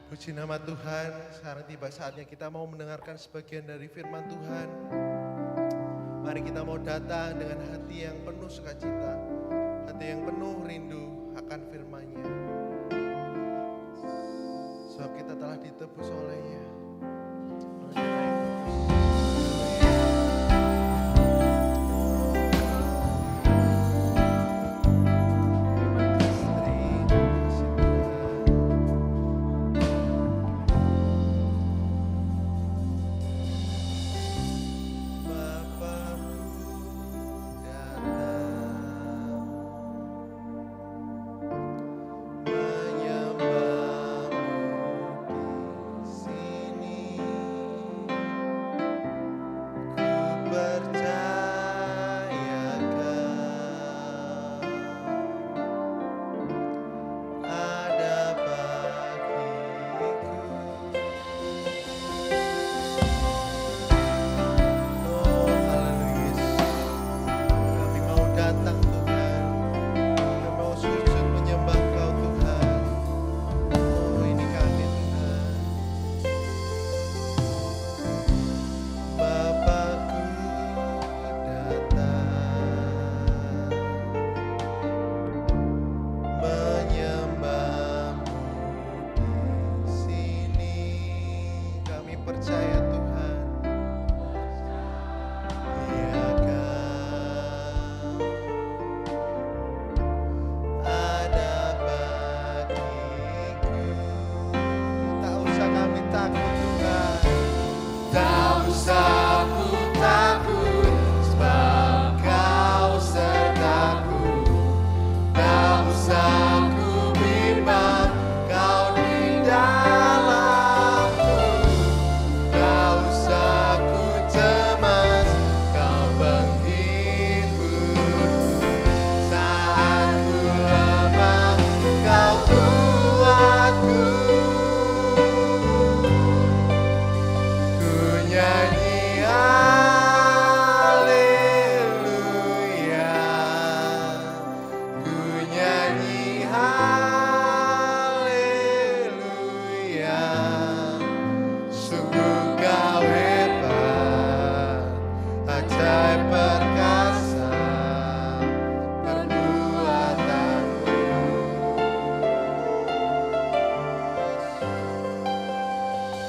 Puji nama Tuhan, sekarang tiba saatnya kita mau mendengarkan sebagian dari firman Tuhan. Mari kita mau datang dengan hati yang penuh sukacita, hati yang penuh rindu akan firman-Nya. Sebab kita telah ditebus oleh-Nya.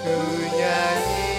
Ku nyanyi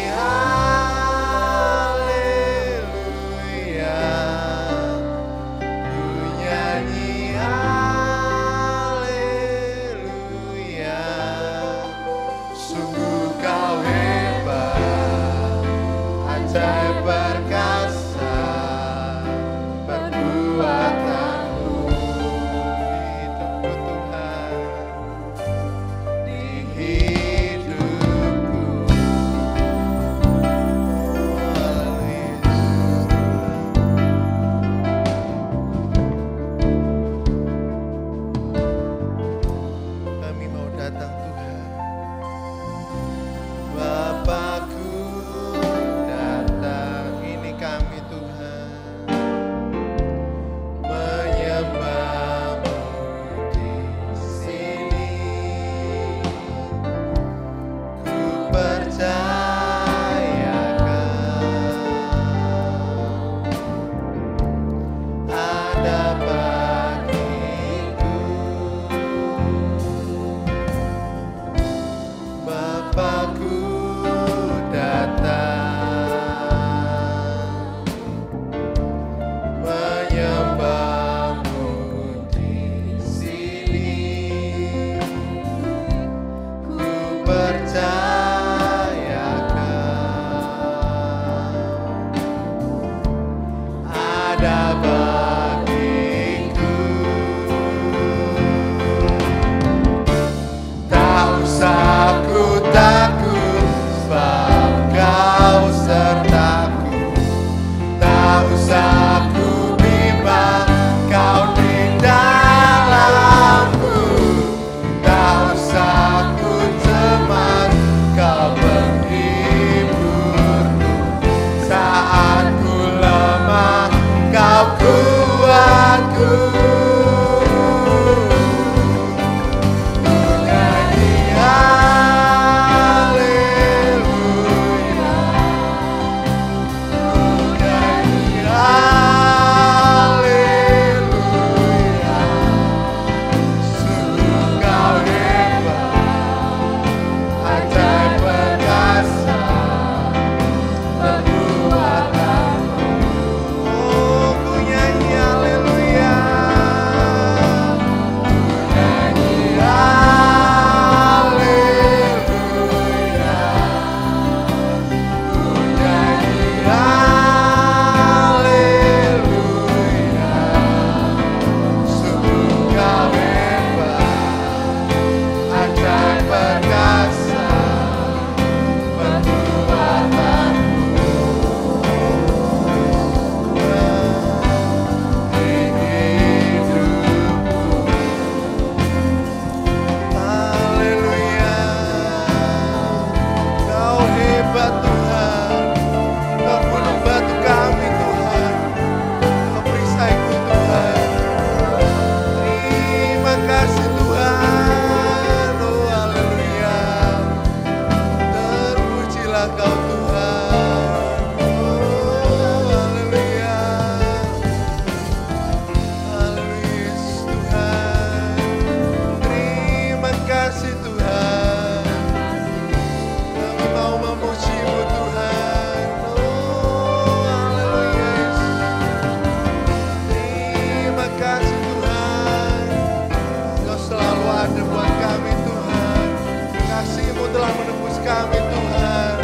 telah menebus kami Tuhan.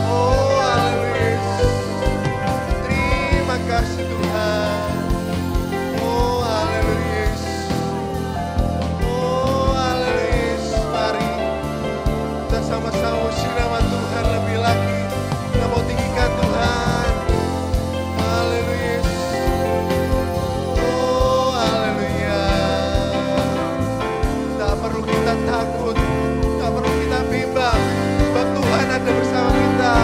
Oh haleluya. Terima kasih Tuhan. Oh haleluya. Oh haleluya. Mari kita sama-sama puji nama Tuhan lebih lagi. Kita mau tinggikan Tuhan. Haleluya. Oh haleluya. Tak perlu kita takut, tak perlu kita bimbang, sebab Tuhan ada bersama kita.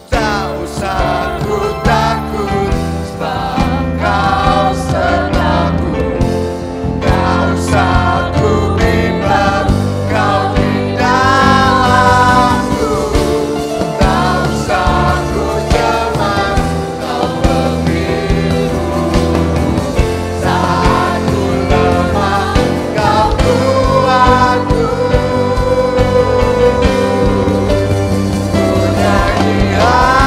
Tak usah ku takut, sebab Kau sertaku. Tak usah ku bimbang, Kau di dalamku. Tak usah ku cemas, Kau pemimpinku. Saat ku lemah, Kau kuatku. Ku nyanyi haleluya.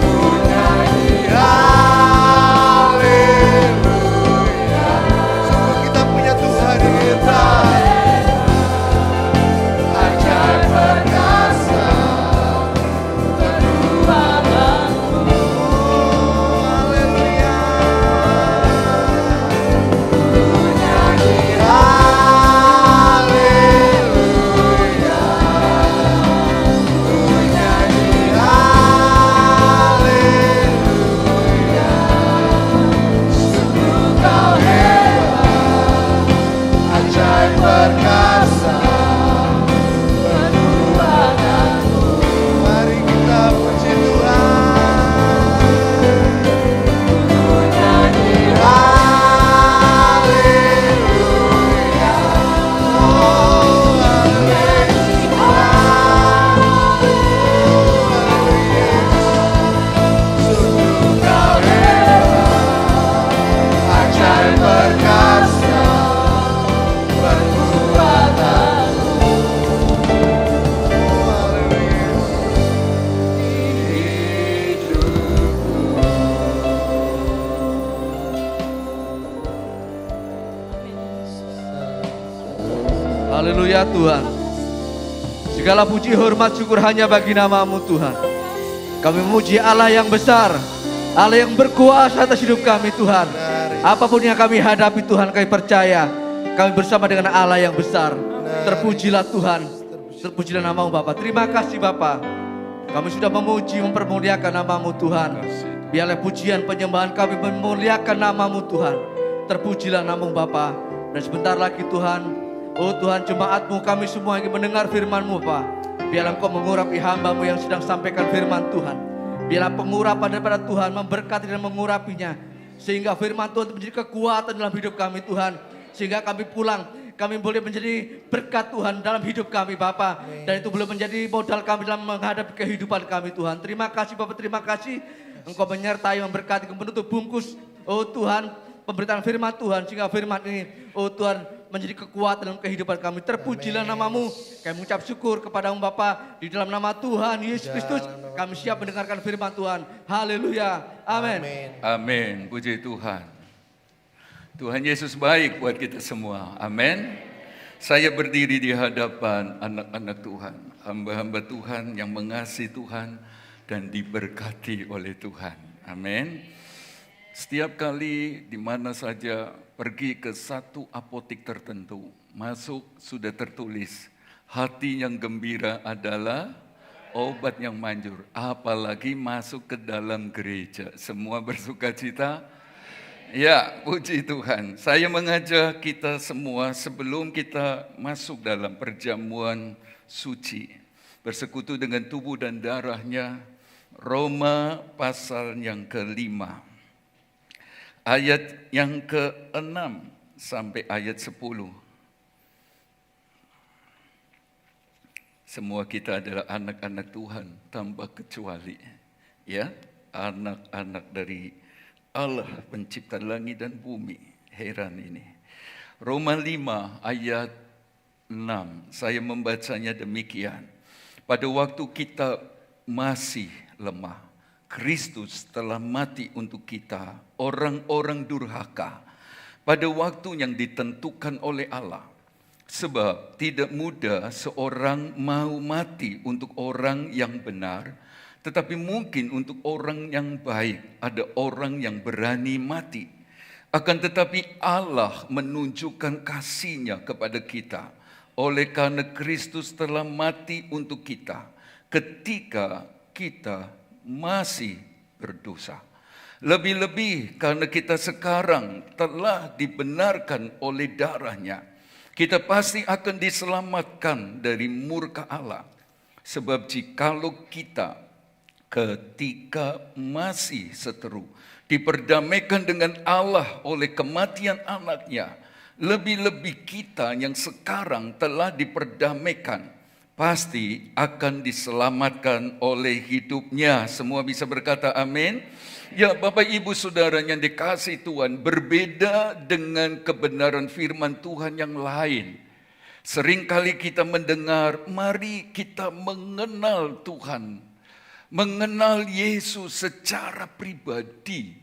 Ku nyanyi haleluya. Sungguh kita punya Tuhan yang hebat, ajaib perkasa, penuh amanku. Oh haleluya. Ku nyanyi haleluya. Ku nyanyi haleluya. Sungguh Kau hebat, ajaib perkasa, penuh amanku. Mari kita puji Tuhan. Ku nyanyi haleluya. Oh haleluya. Sungguh Kau hebat, ajaib perkasa, penuh amanku. Oh haleluya. Haleluya Tuhan. Segala puji hormat syukur hanya bagi nama-Mu Tuhan. Kami memuji Allah yang besar, Allah yang berkuasa atas hidup kami Tuhan. Apapun yang kami hadapi Tuhan, kami percaya kami bersama dengan Allah yang besar. Terpujilah Tuhan, terpujilah nama-Mu Bapa. Terima kasih Bapa. Kami sudah memuji, mempermuliakan nama-Mu Tuhan. Biarlah pujian penyembahan kami memuliakan nama-Mu Tuhan. Terpujilah nama-Mu Bapa. Dan sebentar lagi Tuhan, oh Tuhan, jemaat-Mu kami semua ingin mendengar firman-Mu Pak. Biarlah Engkau mengurapi hamba-Mu yang sedang sampaikan firman Tuhan. Biarlah pengurapan daripada Tuhan memberkati dan mengurapinya. Sehingga firman Tuhan itu menjadi kekuatan dalam hidup kami Tuhan. Sehingga kami pulang, kami boleh menjadi berkat Tuhan dalam hidup kami Bapa. Dan itu boleh menjadi modal kami dalam menghadapi kehidupan kami Tuhan. Terima kasih Bapak, terima kasih. Engkau menyertai, memberkati, menutup bungkus. Oh Tuhan, pemberitaan firman Tuhan. Sehingga firman ini, oh Tuhan, menjadi kekuatan dalam kehidupan kami. Terpujilah nama-Mu. Kami mengucap syukur kepada-Mu Bapa. Di dalam nama Tuhan Yesus Kristus, kami siap mendengarkan firman Tuhan. Haleluya. Amin. Amin. Puji Tuhan. Tuhan Yesus baik buat kita semua. Amin. Saya berdiri di hadapan anak-anak Tuhan, hamba-hamba Tuhan yang mengasihi Tuhan dan diberkati oleh Tuhan. Amin. Setiap kali di mana saja pergi ke satu apotik tertentu, masuk sudah tertulis, hati yang gembira adalah obat yang manjur. Apalagi masuk ke dalam gereja, semua bersuka cita. Ya, puji Tuhan. Saya mengajak kita semua sebelum kita masuk dalam perjamuan suci, bersekutu dengan tubuh dan darahnya, Roma pasal yang ke-5. Ayat yang ke-6 sampai ayat 10. Semua kita adalah anak-anak Tuhan tanpa kecuali. Ya, anak-anak dari Allah pencipta langit dan bumi. Heran ini. Roma 5 ayat 6. Saya membacanya demikian. Pada waktu kita masih lemah, Kristus telah mati untuk kita, orang-orang durhaka. pada waktu yang ditentukan oleh Allah. Sebab tidak mudah seorang mau mati untuk orang yang benar, tetapi mungkin untuk orang yang baik ada orang yang berani mati. Akan tetapi Allah menunjukkan kasih-Nya kepada kita oleh karena Kristus telah mati untuk kita ketika kita masih berdosa. Lebih-lebih karena kita sekarang telah dibenarkan oleh darah-Nya, kita pasti akan diselamatkan dari murka Allah. Sebab jikalau kita ketika masih seteru diperdamaikan dengan Allah oleh kematian anaknya, lebih-lebih kita yang sekarang telah diperdamaikan pasti akan diselamatkan oleh hidupnya. Semua bisa berkata amin. Ya, Bapak Ibu Saudara yang dikasihi Tuhan, berbeda dengan kebenaran firman Tuhan yang lain. Seringkali kita mendengar, mari kita mengenal Tuhan, mengenal Yesus secara pribadi.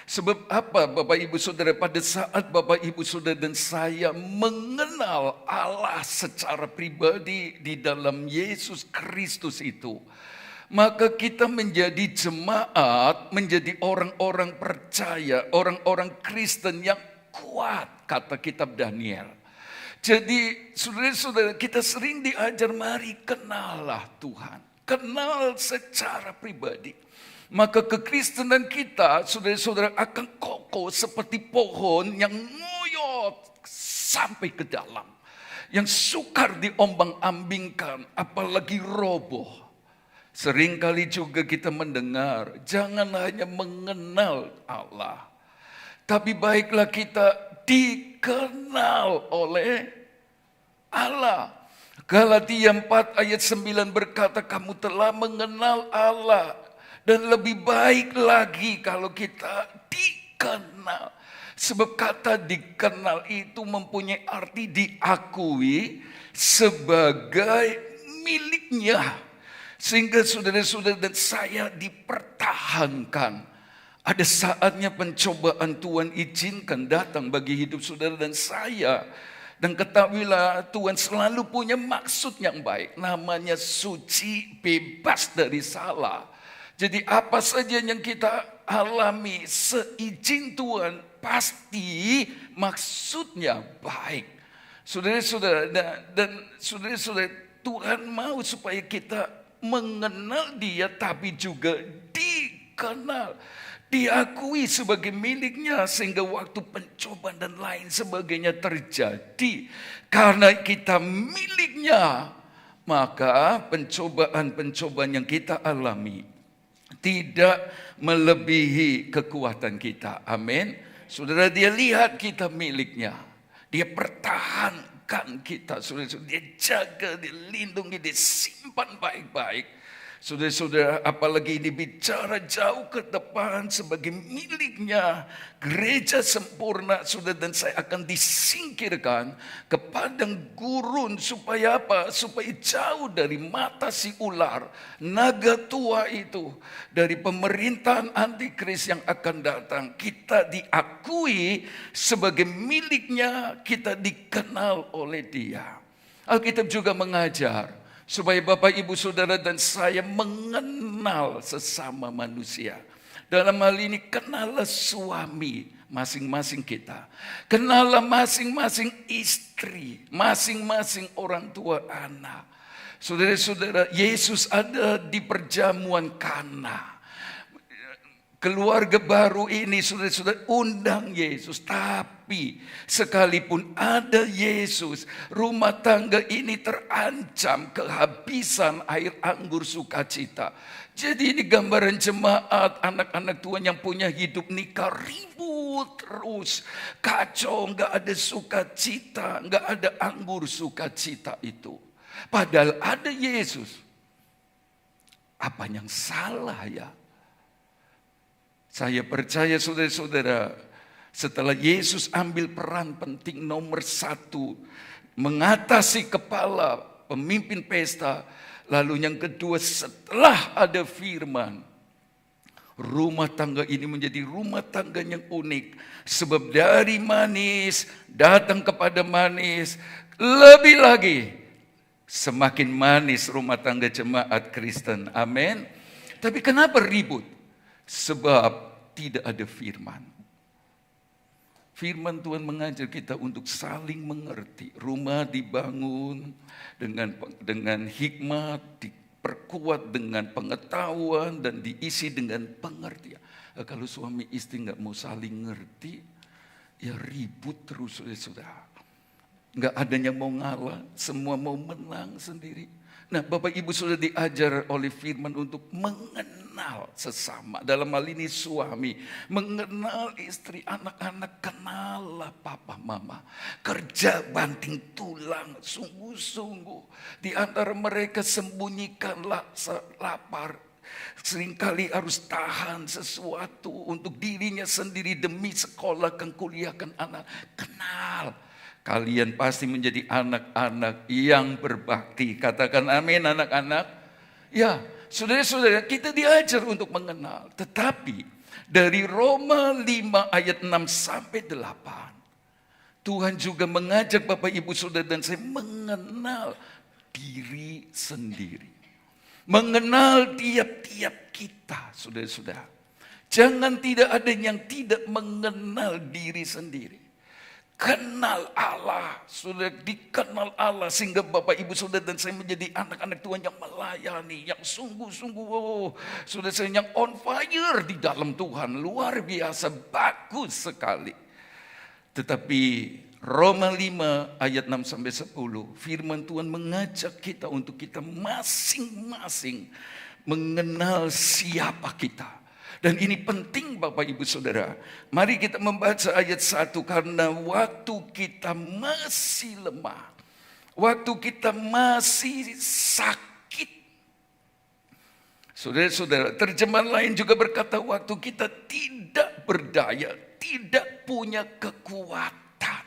Sebab apa Bapak Ibu Saudara, pada saat Bapak Ibu Saudara dan saya mengenal Allah secara pribadi di dalam Yesus Kristus itu, maka kita menjadi jemaat, menjadi orang-orang percaya, orang-orang Kristen yang kuat, kata kitab Daniel. Jadi saudara-saudara, kita sering diajar, mari kenallah Tuhan, kenal secara pribadi. Maka kekristenan kita, saudara-saudara, akan kokoh seperti pohon yang ngoyot sampai ke dalam, yang sukar diombang-ambingkan, apalagi roboh. Seringkali juga kita mendengar, jangan hanya mengenal Allah, tapi baiklah kita dikenal oleh Allah. Galatia 4 ayat 9 berkata, kamu telah mengenal Allah, dan lebih baik lagi kalau kita dikenal. Sebab kata dikenal itu mempunyai arti diakui sebagai miliknya. Sehingga saudara-saudara dan saya dipertahankan. Ada saatnya pencobaan Tuhan izinkan datang bagi hidup saudara dan saya. Dan ketahuilah Tuhan selalu punya maksud yang baik. Namanya suci, bebas dari salah. Jadi apa saja yang kita alami seizin Tuhan, pasti maksudnya baik. Saudara-saudara dan saudara-saudara, Tuhan mau supaya kita mengenal Dia, tapi juga dikenal, diakui sebagai miliknya, sehingga waktu pencobaan dan lain sebagainya terjadi, karena kita miliknya, maka pencobaan-pencobaan yang kita alami tidak melebihi kekuatan kita. Amin. Saudara, Dia lihat kita miliknya, Dia pertahankan kita, saudara-saudara, Dia jaga, Dia lindungi, Dia simpan baik-baik. Saudara-saudara, apalagi ini bicara jauh ke depan sebagai miliknya, gereja sempurna, saudara dan saya akan disingkirkan ke padang gurun. Supaya apa? Supaya jauh dari mata si ular, naga tua itu, dari pemerintahan antikris yang akan datang. Kita diakui sebagai miliknya, kita dikenal oleh Dia. Alkitab juga mengajar supaya Bapak, Ibu, Saudara dan saya mengenal sesama manusia. Dalam hal ini kenallah suami masing-masing kita. Kenallah masing-masing istri, masing-masing orang tua anak. Saudara-saudara, Yesus ada di perjamuan Kana. Keluarga baru ini, saudara-saudara, undang Yesus. Tapi sekalipun ada Yesus, rumah tangga ini terancam kehabisan air anggur sukacita. Jadi ini gambaran jemaat, anak-anak Tuhan yang punya hidup nikah ribut terus, kacau, nggak ada sukacita, nggak ada anggur sukacita itu. Padahal ada Yesus. Apa yang salah ya? Saya percaya saudara-saudara, setelah Yesus ambil peran penting nomor 1, mengatasi kepala pemimpin pesta. Lalu yang kedua, setelah ada firman, Rumah tangga ini menjadi rumah tangga yang unik. Sebab dari manis datang kepada manis. Lebih lagi, semakin manis rumah tangga jemaat Kristen. Amin. Tapi kenapa ribut? Sebab tidak ada firman. Firman Tuhan mengajar kita untuk saling mengerti. Rumah dibangun dengan hikmat, diperkuat dengan pengetahuan, dan diisi dengan pengertian. Kalau suami istri nggak mau saling ngerti, ya ribut terus, saudara. Nggak ada yang mau ngalah, semua mau menang sendiri. Nah, Bapak Ibu sudah diajar oleh firman untuk mengenal sesama. Dalam hal ini suami, mengenal istri, anak-anak, kenallah papa mama. Kerja banting tulang, sungguh-sungguh. Di antara mereka sembunyikanlah lapar. Seringkali harus tahan sesuatu untuk dirinya sendiri demi sekolahkan, kuliahkan anak. Kenal. Kalian pasti menjadi anak-anak yang berbakti. Katakan amin anak-anak. Ya, saudara-saudara, kita diajar untuk mengenal. Tetapi dari Roma 5 ayat 6 sampai 8. Tuhan juga mengajak Bapak Ibu Saudara dan saya mengenal diri sendiri. Mengenal tiap-tiap kita, saudara-saudara. Jangan tidak ada yang tidak mengenal diri sendiri. Kenal Allah, sudah dikenal Allah sehingga Bapak Ibu Saudara dan saya menjadi anak-anak Tuhan yang melayani, yang sungguh-sungguh, sudah saya yang on fire di dalam Tuhan, luar biasa, bagus sekali. Tetapi Roma 5 ayat 6 sampai 10, firman Tuhan mengajak kita untuk kita masing-masing mengenal siapa kita. Dan ini penting Bapak Ibu Saudara. Mari kita membaca ayat 1 karena waktu kita masih lemah. Waktu kita masih sakit. Saudara-saudara, terjemahan lain juga berkata waktu kita tidak berdaya, tidak punya kekuatan.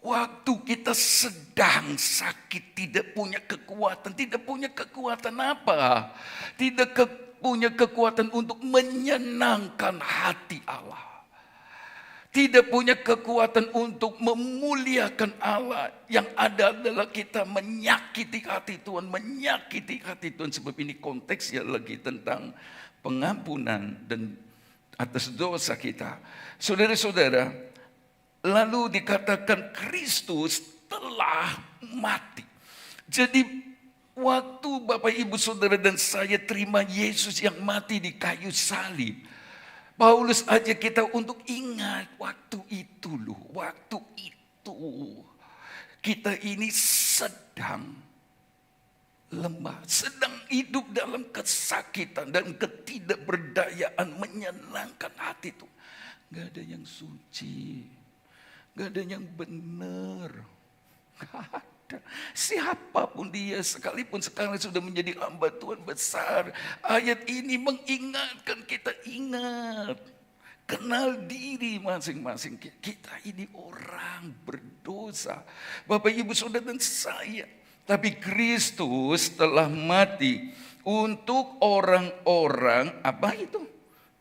Waktu kita sedang sakit, tidak punya kekuatan. Tidak punya kekuatan apa? Tidak punya kekuatan untuk menyenangkan hati Allah. Tidak punya kekuatan untuk memuliakan Allah. Yang ada adalah kita menyakiti hati Tuhan. Menyakiti hati Tuhan. Sebab ini konteksnya lagi tentang pengampunan dan atas dosa kita. Saudara-saudara, lalu dikatakan Kristus telah mati. Jadi waktu Bapak Ibu Saudara dan saya terima Yesus yang mati di kayu salib, Paulus ajak kita untuk ingat waktu itu loh, waktu itu kita ini sedang lemah, sedang hidup dalam kesakitan dan ketidakberdayaan menyenangkan hati itu. Gak ada yang suci, gak ada yang benar, gak ada. Siapapun dia, sekalipun sekarang sudah menjadi hamba Tuhan besar, ayat ini mengingatkan kita, ingat, kenal diri masing-masing. Kita ini orang berdosa, Bapak Ibu Saudara dan saya. Tapi Kristus telah mati untuk orang-orang apa itu?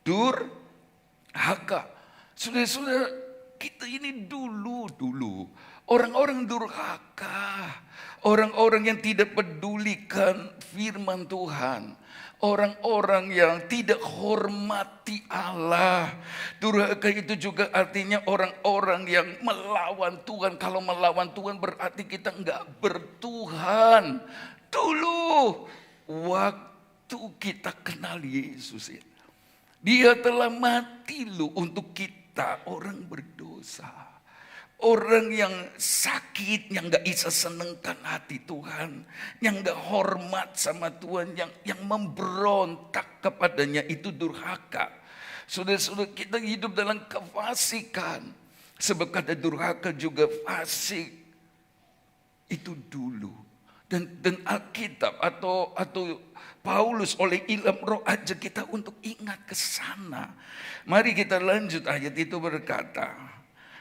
Durhaka. Saudara-saudara, kita ini dulu orang-orang durhaka, orang-orang yang tidak pedulikan firman Tuhan, orang-orang yang tidak hormati Allah. Durhaka itu juga artinya orang-orang yang melawan Tuhan. Kalau melawan Tuhan berarti kita enggak bertuhan. Dulu waktu kita kenal Yesus, dia telah mati loh untuk kita orang berdosa. Orang yang sakit, yang gak bisa senengkan hati Tuhan, yang gak hormat sama Tuhan, yang memberontak kepadanya, itu durhaka. Saudara-saudara, kita hidup dalam kefasikan. Sebab kata durhaka juga fasik. Itu dulu. Dan Alkitab atau Paulus oleh ilham roh aja kita untuk ingat ke sana. Mari kita lanjut, ayat itu berkata,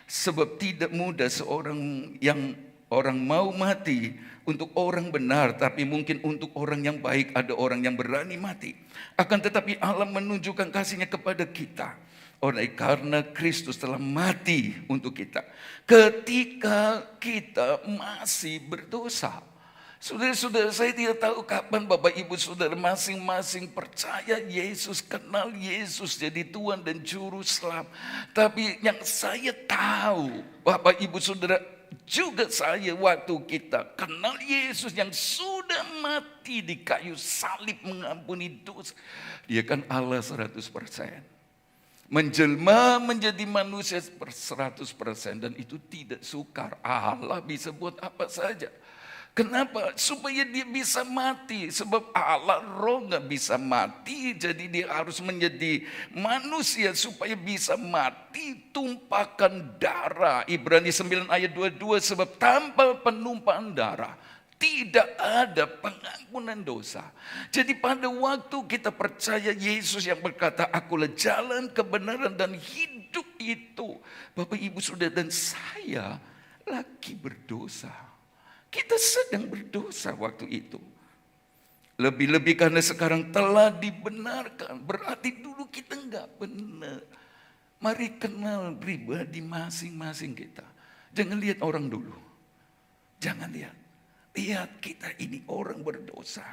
sebab tidak mudah seorang yang Orang mau mati untuk orang benar, tapi mungkin untuk orang yang baik ada orang yang berani mati. Akan tetapi Allah menunjukkan kasih-Nya kepada kita. Oleh karena Kristus telah mati untuk kita. Ketika kita masih berdosa. Saudara-saudara, saya tidak tahu kapan Bapak Ibu Saudara masing-masing percaya Yesus, kenal Yesus jadi Tuhan dan Juru Selamat. Tapi yang saya tahu, Bapak Ibu Saudara, juga saya waktu kita kenal Yesus yang sudah mati di kayu salib mengampuni dosa. Dia kan Allah 100%. Menjelma menjadi manusia 100% dan itu tidak sukar. Allah bisa buat apa saja. Kenapa? Supaya dia bisa mati. Sebab Allah roh gak bisa mati. Jadi dia harus menjadi manusia supaya bisa mati. Tumpahkan darah. Ibrani 9 ayat 22. Sebab tanpa penumpahan darah tidak ada pengampunan dosa. Jadi pada waktu kita percaya Yesus yang berkata, akulah jalan, kebenaran dan hidup itu. Bapak Ibu Saudara dan saya lagi berdosa. Kita sedang berdosa waktu itu. Lebih-lebih karena sekarang telah dibenarkan. Berarti dulu kita enggak benar. Mari kenal pribadi masing-masing kita. Jangan lihat orang dulu. Jangan lihat. Lihat kita ini orang berdosa.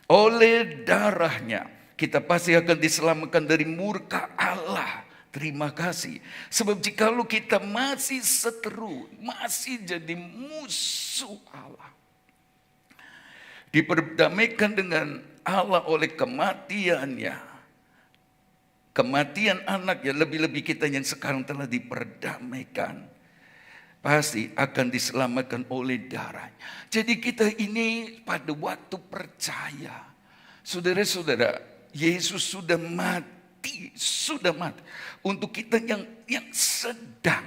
Oleh darahnya kita pasti akan diselamatkan dari murka Allah. Terima kasih. Sebab jikalau kita masih seteru, masih jadi musuh Allah. Diperdamaikan dengan Allah oleh kematiannya. Kematian anaknya, lebih-lebih kita yang sekarang telah diperdamaikan. Pasti akan diselamatkan oleh darahnya. Jadi kita ini pada waktu percaya. Saudara-saudara, Yesus sudah mati. Sudah mati untuk kita yang sedang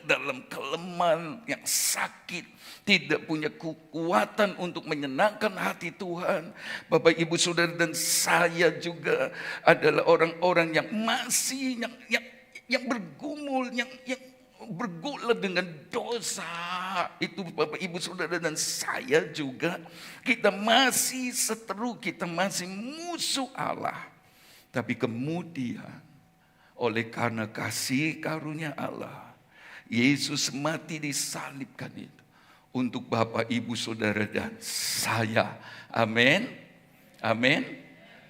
dalam kelemahan, yang sakit, tidak punya kekuatan untuk menyenangkan hati Tuhan. Bapak Ibu Saudara dan saya juga adalah orang-orang yang masih yang bergumul, yang bergula dengan dosa. Itu Bapak Ibu Saudara dan saya juga, kita masih seteru, kita masih musuh Allah. Tapi kemudian oleh karena kasih karunia Allah, Yesus mati disalibkan itu untuk Bapak Ibu Saudara dan saya. Amin. Amin.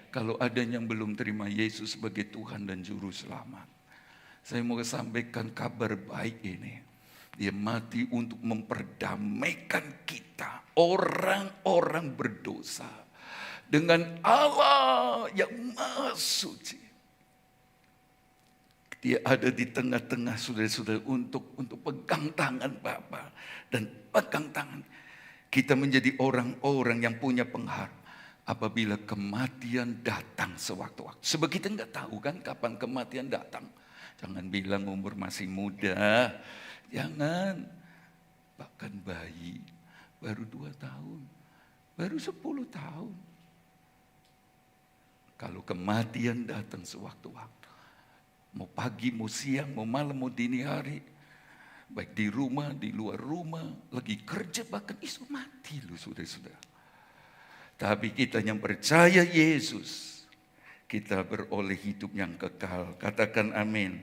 Kalau ada yang belum terima Yesus sebagai Tuhan dan Juru Selamat, saya mau sampaikan kabar baik ini. Dia mati untuk memperdamaikan kita, orang-orang berdosa, dengan Allah yang Maha Suci. Dia ada di tengah-tengah saudara-saudara untuk pegang tangan Bapa dan pegang tangan. Kita menjadi orang-orang yang punya pengharapan apabila kematian datang sewaktu-waktu. Sebab kita nggak tahu kan kapan kematian datang. Jangan bilang umur masih muda. Jangan. Bahkan bayi baru 2 tahun. Baru 10 tahun. Kalau kematian datang sewaktu-waktu, mau pagi, mau siang, mau malam, mau dini hari, baik di rumah, di luar rumah, lagi kerja, bahkan isu mati loh saudara-saudara. Tapi kita yang percaya Yesus, kita beroleh hidup yang kekal. Katakan amin.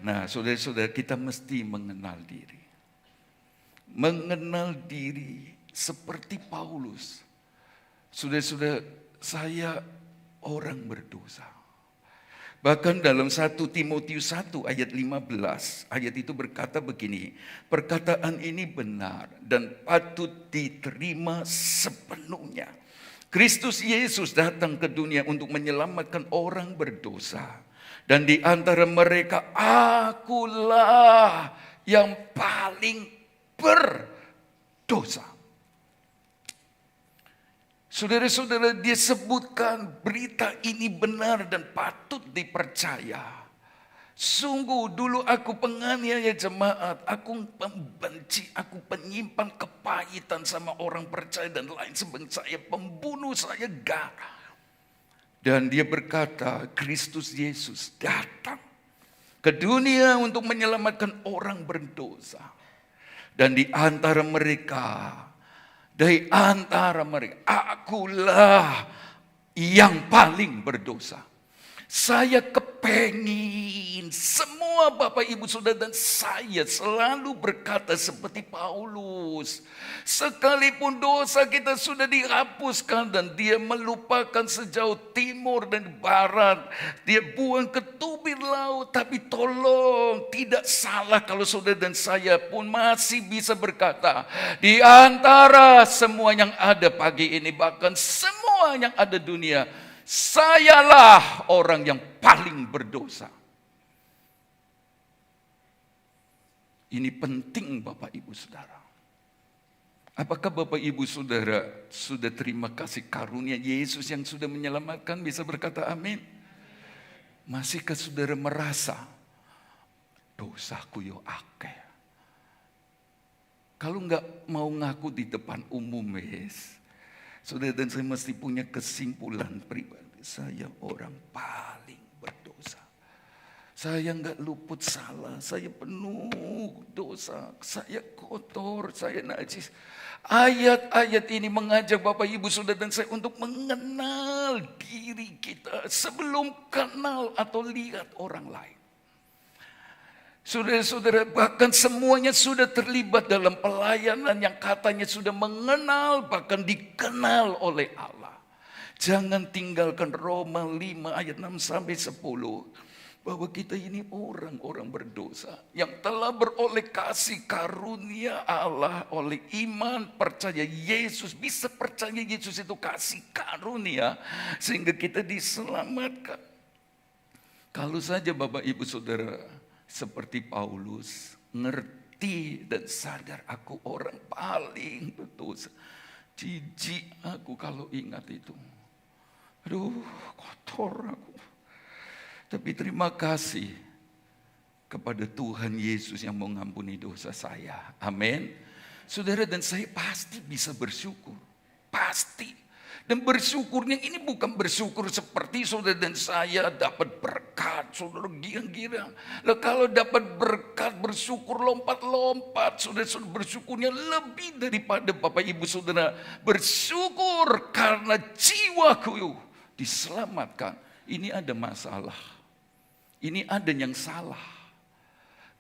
Nah saudara-saudara, kita mesti mengenal diri. Mengenal diri seperti Paulus. Saudara-saudara, saya orang berdosa. Bahkan dalam 1 Timotius 1 ayat 15, ayat itu berkata begini, perkataan ini benar dan patut diterima sepenuhnya. Kristus Yesus datang ke dunia untuk menyelamatkan orang berdosa. Dan di antara mereka, akulah yang paling berdosa. Saudara-saudara, dia sebutkan berita ini benar dan patut dipercaya. Sungguh dulu aku penganiaya jemaat, aku pembenci, aku penyimpan kepahitan sama orang percaya dan lain sebagainya. Saya pembunuh, saya garang. Dan dia berkata, Kristus Yesus datang ke dunia untuk menyelamatkan orang berdosa. Dan di antara mereka, akulah yang paling berdosa. Saya kepengin semua Bapak Ibu Saudara dan saya selalu berkata seperti Paulus. Sekalipun dosa kita sudah dihapuskan dan dia melupakan sejauh timur dan barat. Dia buang ke tubir laut. Tapi tolong, tidak salah kalau saudara dan saya pun masih bisa berkata. Di antara semua yang ada pagi ini, bahkan semua yang ada dunia, sayalah orang yang paling berdosa. Ini penting Bapak Ibu Saudara. Apakah Bapak Ibu Saudara sudah terima kasih karunia Yesus yang sudah menyelamatkan? Bisa berkata amin? Masihkah saudara merasa dosaku yo akeh? Kalau enggak mau ngaku di depan umum, saudara dan saya mesti punya kesimpulan pribadi. Saya orang paling berdosa. Saya enggak luput salah. Saya penuh dosa. Saya kotor. Saya najis. Ayat-ayat ini mengajak Bapak Ibu Saudara dan saya untuk mengenal diri kita sebelum kenal atau lihat orang lain. Saudara-saudara, bahkan semuanya sudah terlibat dalam pelayanan yang katanya sudah mengenal, bahkan dikenal oleh Allah. Jangan tinggalkan Roma 5 ayat 6 sampai 10. Bahwa kita ini orang-orang berdosa yang telah beroleh kasih karunia Allah oleh iman percaya Yesus. Bisa percaya Yesus itu kasih karunia sehingga kita diselamatkan. Kalau saja Bapak Ibu Saudara seperti Paulus ngerti dan sadar aku orang paling berdosa. Jijik aku kalau ingat itu. Aduh, kotor aku. Tapi terima kasih kepada Tuhan Yesus yang mengampuni dosa saya. Amin. Saudara dan saya pasti bisa bersyukur. Pasti. Dan bersyukurnya ini bukan bersyukur seperti saudara dan saya dapat berkat. Saudara girang-girang. Lah kalau dapat berkat bersyukur lompat-lompat. Saudara bersyukurnya lebih daripada Bapak Ibu Saudara. Bersyukur karena jiwaku diselamatkan. Ini ada masalah. Ini ada yang salah.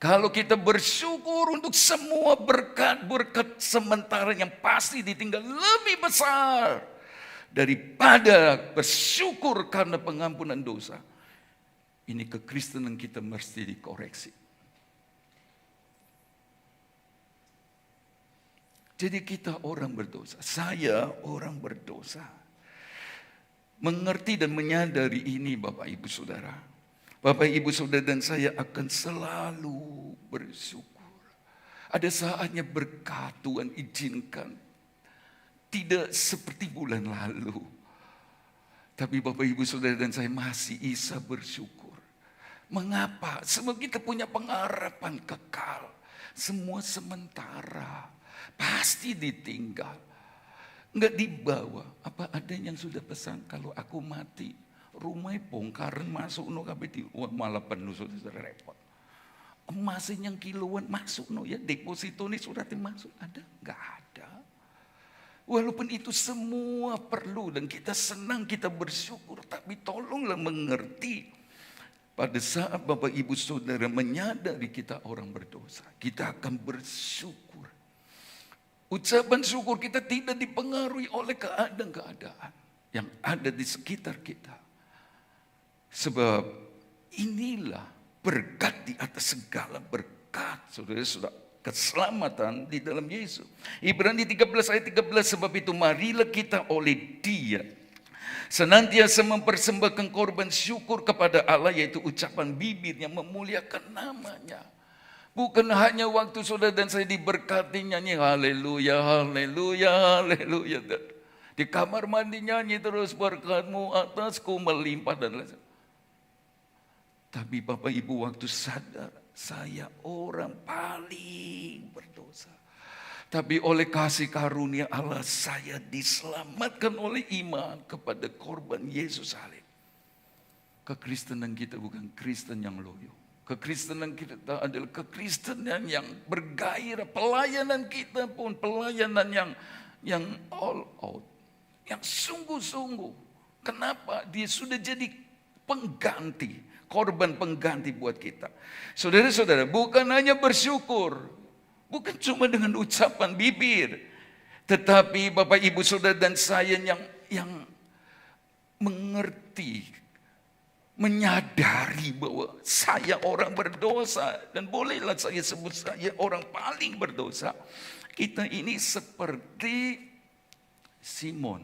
Kalau kita bersyukur untuk semua berkat-berkat sementara yang pasti ditinggal lebih besar daripada bersyukur karena pengampunan dosa. Ini kekristenan kita mesti dikoreksi. Jadi kita orang berdosa. Saya orang berdosa. Mengerti dan menyadari ini Bapak Ibu Saudara. Bapak Ibu Saudara dan saya akan selalu bersyukur. Ada saatnya berkat Tuhan izinkan. Tidak seperti bulan lalu. Tapi Bapak Ibu Saudara dan saya masih bisa bersyukur. Mengapa? Sebab kita punya pengharapan kekal. Semua sementara. Pasti ditinggal. Enggak dibawa. Apa ada yang sudah pesan kalau aku mati, rumah bongkaran masuk no kabeh di malah penuh sudah repot. Emasin yang kiloan masuk no ya, deposito nih sudah masuk ada? Enggak ada. Walaupun itu semua perlu dan kita senang, kita bersyukur, tapi tolonglah mengerti pada saat Bapak Ibu Saudara menyadari kita orang berdosa, kita akan bersyukur. Ucapan syukur kita tidak dipengaruhi oleh keadaan-keadaan yang ada di sekitar kita. Sebab inilah berkat di atas segala berkat. Saudara sudah keselamatan di dalam Yesus. Ibrani 13 ayat 13, sebab itu marilah kita oleh Dia senantiasa mempersembahkan korban syukur kepada Allah, yaitu ucapan bibir yang memuliakan namanya. Bukan hanya waktu saudara dan saya diberkati nyanyi haleluya, haleluya, haleluya. Di kamar mandi nyanyi terus berkat-Mu atasku melimpah dan lain. Tapi Bapak Ibu waktu sadar saya orang paling berdosa. Tapi oleh kasih karunia Allah saya diselamatkan oleh iman kepada korban Yesus salib. Kekristenan kita bukan Kristen yang loyo. Kekristenan kita adalah kekristenan yang bergairah. Pelayanan kita pun pelayanan yang all out. Yang sungguh-sungguh. Kenapa? Dia sudah jadi pengganti. Korban pengganti buat kita. Saudara-saudara, bukan hanya bersyukur. Bukan cuma dengan ucapan bibir. Tetapi Bapak Ibu Saudara dan saya yang mengerti, menyadari bahwa saya orang berdosa. Dan bolehlah saya sebut saya orang paling berdosa. Kita ini seperti Simon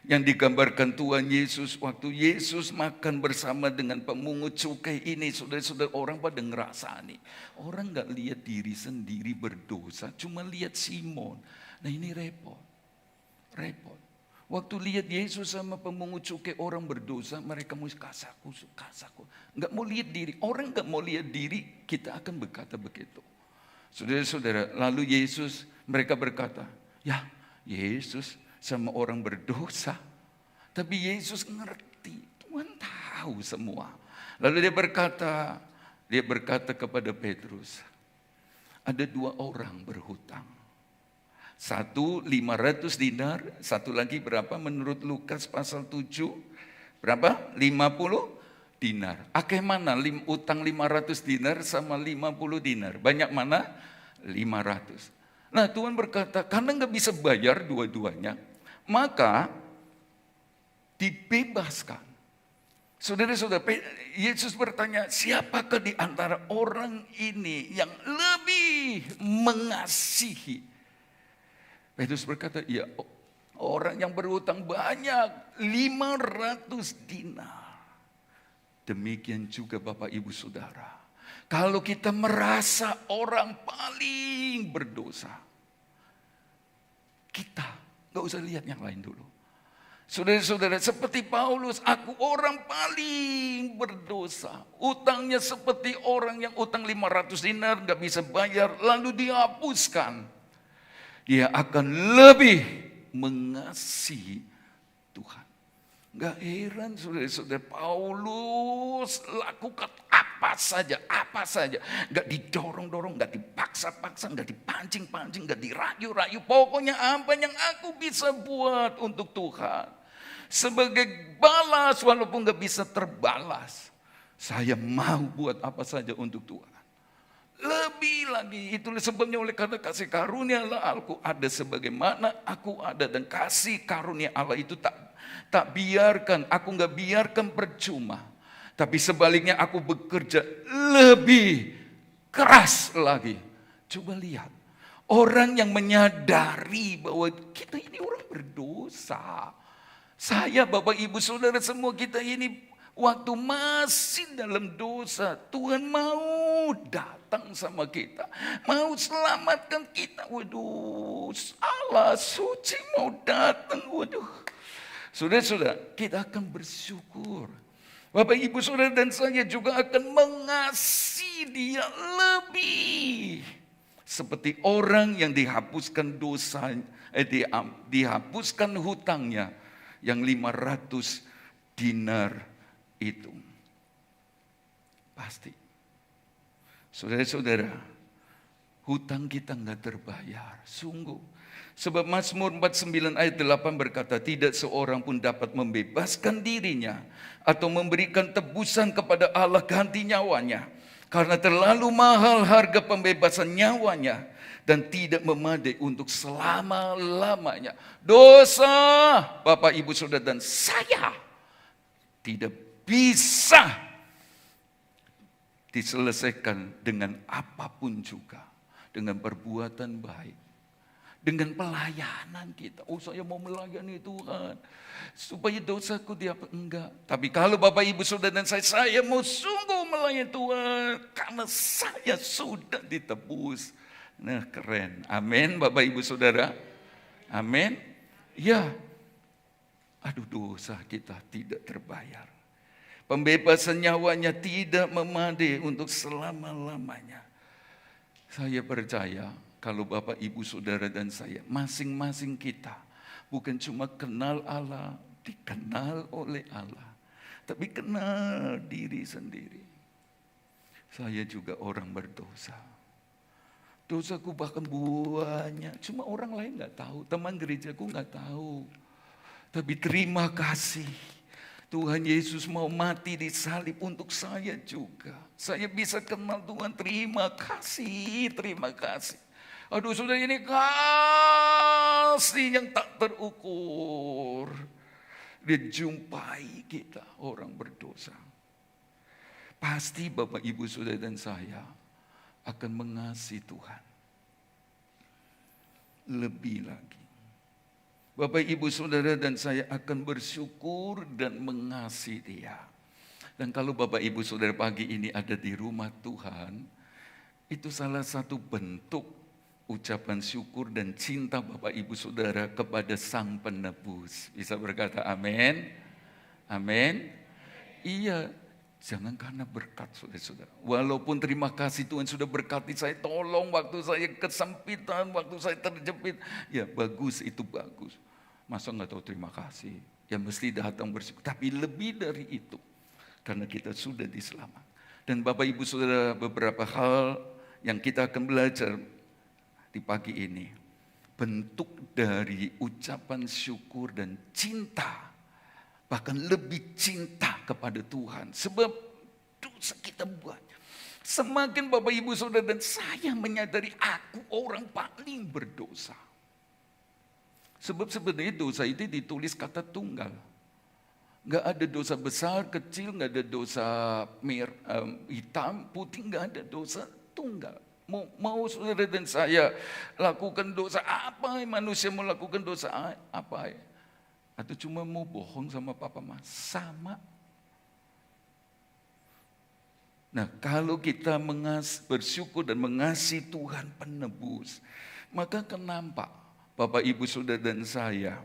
yang digambarkan Tuhan Yesus waktu Yesus makan bersama dengan pemungut cukai ini. Saudara-saudara, orang pada ngerasani. Orang gak lihat diri sendiri berdosa, cuma lihat Simon. Nah ini repot. Waktu lihat Yesus sama pemungut cukai orang berdosa, mereka mau kasaku. Gak mau lihat diri. Orang gak mau lihat diri, kita akan berkata begitu. Saudara-saudara, lalu mereka berkata, ya Yesus sama orang berdosa. Tapi Yesus ngerti, Tuhan tahu semua. Lalu dia berkata kepada Petrus, ada 2 orang berhutang. Satu 500 dinar, satu lagi berapa menurut Lukas pasal 7? Berapa? 50 dinar. Akeh mana utang 500 dinar sama 50 dinar? Banyak mana? 500. Nah Tuhan berkata, karena gak bisa bayar dua-duanya, maka dibebaskan. Saudara-saudara, Yesus bertanya, siapakah di antara orang ini yang lebih mengasihi? Petrus berkata, ya orang yang berhutang banyak, 500 dinar. Demikian juga Bapak Ibu Saudara. Kalau kita merasa orang paling berdosa, kita gak usah lihat yang lain dulu. Saudara-saudara, seperti Paulus, aku orang paling berdosa. Utangnya seperti orang yang utang 500 dinar gak bisa bayar, lalu dihapuskan. Dia akan lebih mengasihi Tuhan. Gak heran saudara-saudara, Paulus lakukan apa saja. Gak didorong-dorong, gak dipaksa-paksa, gak dipancing-pancing, gak dirayu-rayu. Pokoknya apa yang aku bisa buat untuk Tuhan. Sebagai balas walaupun gak bisa terbalas. Saya mau buat apa saja untuk Tuhan. Lebih lagi, itulah sebabnya oleh karena kasih karunia Allah aku ada sebagaimana aku ada. Dan kasih karunia Allah itu tak biarkan, aku gak biarkan percuma. Tapi sebaliknya aku bekerja lebih keras lagi. Coba lihat, orang yang menyadari bahwa kita ini orang berdosa. Saya, Bapak Ibu Saudara semua, kita ini waktu masih dalam dosa, Tuhan mau datang sama kita. Mau selamatkan kita. Waduh, Allah suci mau datang. Waduh. Saudara-saudara, kita akan bersyukur. Bapak Ibu Saudara dan saya juga akan mengasihi dia lebih. Seperti orang yang dihapuskan dosanya, dihapuskan hutangnya yang 500 dinar itu. Pasti. Saudara-saudara, hutang kita enggak terbayar. Sungguh. Sebab Mazmur 49 ayat 8 berkata, tidak seorang pun dapat membebaskan dirinya atau memberikan tebusan kepada Allah ganti nyawanya. Karena terlalu mahal harga pembebasan nyawanya dan tidak memadai untuk selama-lamanya. Dosa Bapak Ibu Saudara dan saya tidak bisa diselesaikan dengan apapun juga. Dengan perbuatan baik. Dengan pelayanan kita. Oh, saya mau melayani Tuhan. Supaya dosaku dihapus. Enggak. Tapi kalau Bapak Ibu Saudara dan saya mau sungguh melayani Tuhan. Karena saya sudah ditebus. Nah, keren. Amin, Bapak Ibu Saudara. Amin. Ya. Aduh, dosa kita tidak terbayar. Pembebasan nyawanya tidak memadai untuk selama-lamanya. Saya percaya. Kalau Bapak, Ibu, Saudara, dan saya, masing-masing kita bukan cuma kenal Allah, dikenal oleh Allah, tapi kenal diri sendiri. saya juga orang berdosa. Dosaku bahkan banyak, cuma orang lain nggak tahu, teman gerejaku nggak tahu. Tapi terima kasih, Tuhan Yesus mau mati di salib untuk saya juga. Saya bisa kenal Tuhan, terima kasih, terima kasih. Aduh saudara, ini kasih yang tak terukur. Dia jumpai kita orang berdosa. Pasti Bapak Ibu Saudara dan saya akan mengasihi Tuhan lebih lagi. Bapak Ibu Saudara dan saya akan bersyukur dan mengasihi Dia. Dan kalau Bapak Ibu Saudara pagi ini ada di rumah Tuhan, itu salah satu bentuk ucapan syukur dan cinta Bapak Ibu Saudara kepada Sang Penebus. Bisa berkata amin? Amin? Iya, jangan karena berkat saudara-saudara. Walaupun terima kasih Tuhan sudah berkati saya, tolong waktu saya kesempitan, waktu saya terjepit. Ya bagus, itu bagus. Masa nggak tahu terima kasih? Ya mesti datang bersyukur. Tapi lebih dari itu, karena kita sudah diselamatkan. Dan Bapak Ibu Saudara, beberapa hal yang kita akan belajar di pagi ini. Bentuk dari ucapan syukur dan cinta. Bahkan lebih cinta kepada Tuhan. Sebab dosa kita banyak. Semakin Bapak Ibu Saudara dan saya menyadari aku orang paling berdosa. Sebab sebenarnya dosa itu ditulis kata tunggal. Gak ada dosa besar, kecil, gak ada dosa hitam, putih, gak ada dosa tunggal. Mau saudara dan saya lakukan dosa apa? Manusia mau lakukan dosa apa? Atau cuma mau bohong sama papa mas? Sama. Nah kalau kita bersyukur dan mengasihi Tuhan penebus, maka akan nampak Bapak Ibu Saudara dan saya,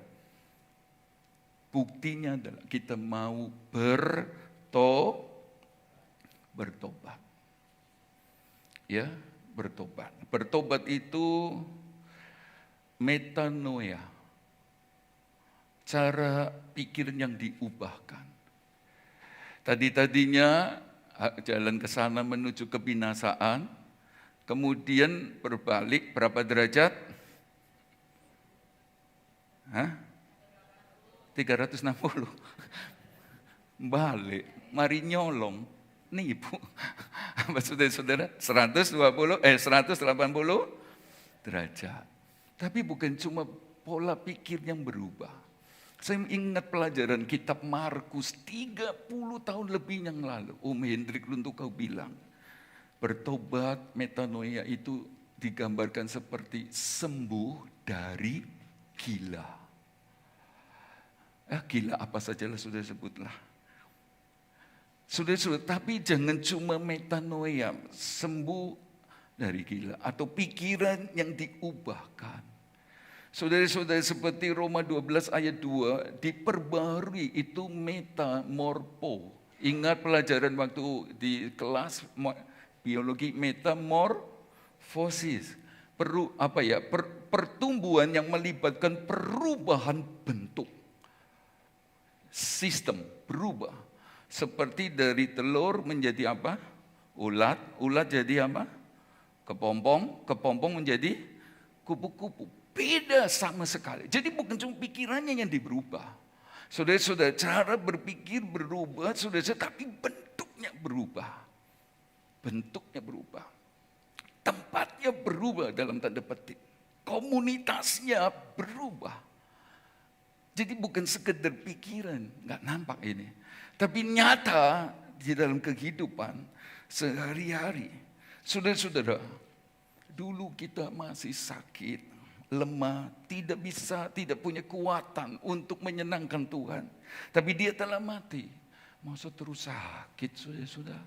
buktinya adalah kita mau bertobat. Ya, bertobat. Bertobat itu metanoia. Cara pikir yang diubahkan. Tadinya jalan ke sana menuju kebinasaan, kemudian berbalik berapa derajat? 360. Balik, mari nyolong, nipu. Apa saudara-saudara? 180 derajat. Tapi bukan cuma pola pikir yang berubah. Saya ingat pelajaran kitab Markus 30 tahun lebih yang lalu. Om Hendrik untuk kau bilang, bertobat metanoia itu digambarkan seperti sembuh dari gila. Gila apa sajalah sudah sebutlah. Sudah, tapi jangan cuma metanoia, sembuh dari gila atau pikiran yang diubahkan. Saudara-saudara, seperti Roma 12 ayat 2, diperbarui itu metamorpo. Ingat pelajaran waktu di kelas biologi, metamorfosis. Pertumbuhan yang melibatkan perubahan bentuk. Sistem berubah. Seperti dari telur menjadi apa? Ulat jadi apa? Kepompong menjadi kupu-kupu. Beda sama sekali. Jadi bukan cuma pikirannya yang berubah. Saudara-saudara, cara berpikir berubah, saudara-saudara, tapi bentuknya berubah. Bentuknya berubah. Tempatnya berubah dalam tanda petik. Komunitasnya berubah. Jadi bukan sekedar pikiran, nggak nampak ini. Tapi nyata di dalam kehidupan sehari-hari. Saudara-saudara, dulu kita masih sakit, lemah, tidak punya kekuatan untuk menyenangkan Tuhan. Tapi Dia telah mati. Masa terus sakit, saudara-saudara?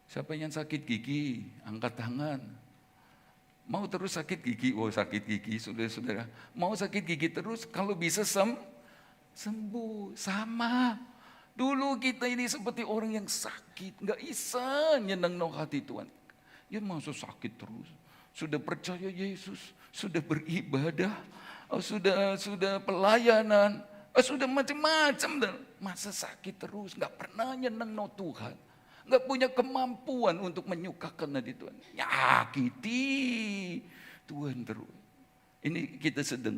Siapa yang sakit gigi? Angkat tangan. Mau terus sakit gigi? Oh, sakit gigi, saudara-saudara. Mau sakit gigi terus, kalau bisa sembuh. Sama. Dulu kita ini seperti orang yang sakit, nggak bisa nyenang hati Tuhan. Ya masa sakit terus. Sudah percaya Yesus, sudah beribadah, sudah pelayanan, sudah macam-macam. masa sakit terus, nggak pernah nyeneng Tuhan. Nggak punya kemampuan untuk menyukakan hati Tuhan. Nyakiti Tuhan terus. Ini kita sedang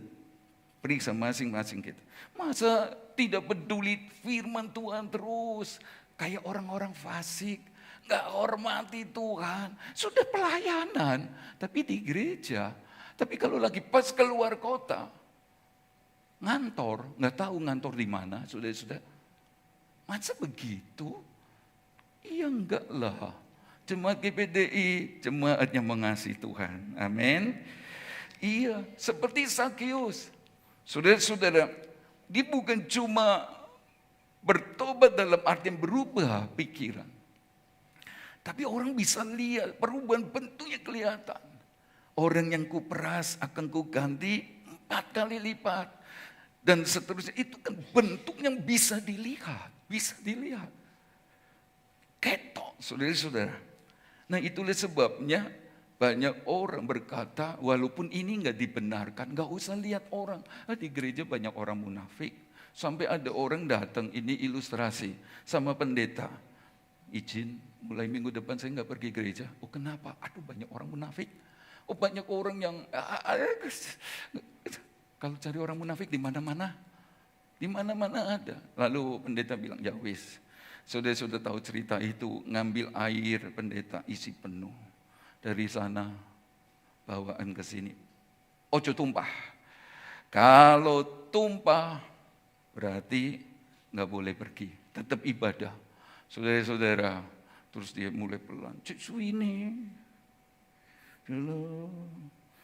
periksa masing-masing kita. Masa tidak peduli firman Tuhan terus. Kayak orang-orang fasik. Nggak hormati Tuhan. Sudah pelayanan. Tapi di gereja. Tapi kalau lagi pas keluar kota. Ngantor. Nggak tahu ngantor di mana. Sudah. Masa begitu? Iya enggak lah. Jemaat GPDI. Jemaat yang mengasihi Tuhan. Amin. Iya, seperti Sakius. Saudara-saudara, dia bukan cuma bertobat dalam artian berubah pikiran. Tapi orang bisa lihat perubahan bentuknya kelihatan. Orang yang kuperas akan kuganti 4 kali lipat. Dan seterusnya, itu kan bentuk yang bisa dilihat. Bisa dilihat. Ketok, saudara-saudara. Nah itulah sebabnya banyak orang berkata, walaupun ini nggak dibenarkan, nggak usah lihat orang. Di gereja banyak orang munafik. Sampai ada orang datang, ini ilustrasi sama pendeta. Izin, mulai minggu depan saya nggak pergi gereja. Oh kenapa? Aduh banyak orang munafik. Oh banyak orang yang, kalau cari orang munafik di mana-mana. Di mana-mana ada. Lalu pendeta bilang, ya wis. Sudah tahu cerita itu, ngambil air pendeta isi penuh. Dari sana bawaan ke sini. Ojo tumpah. Kalau tumpah berarti nggak boleh pergi. Tetap ibadah. Saudara-saudara, terus dia mulai pelan. Cucu ini.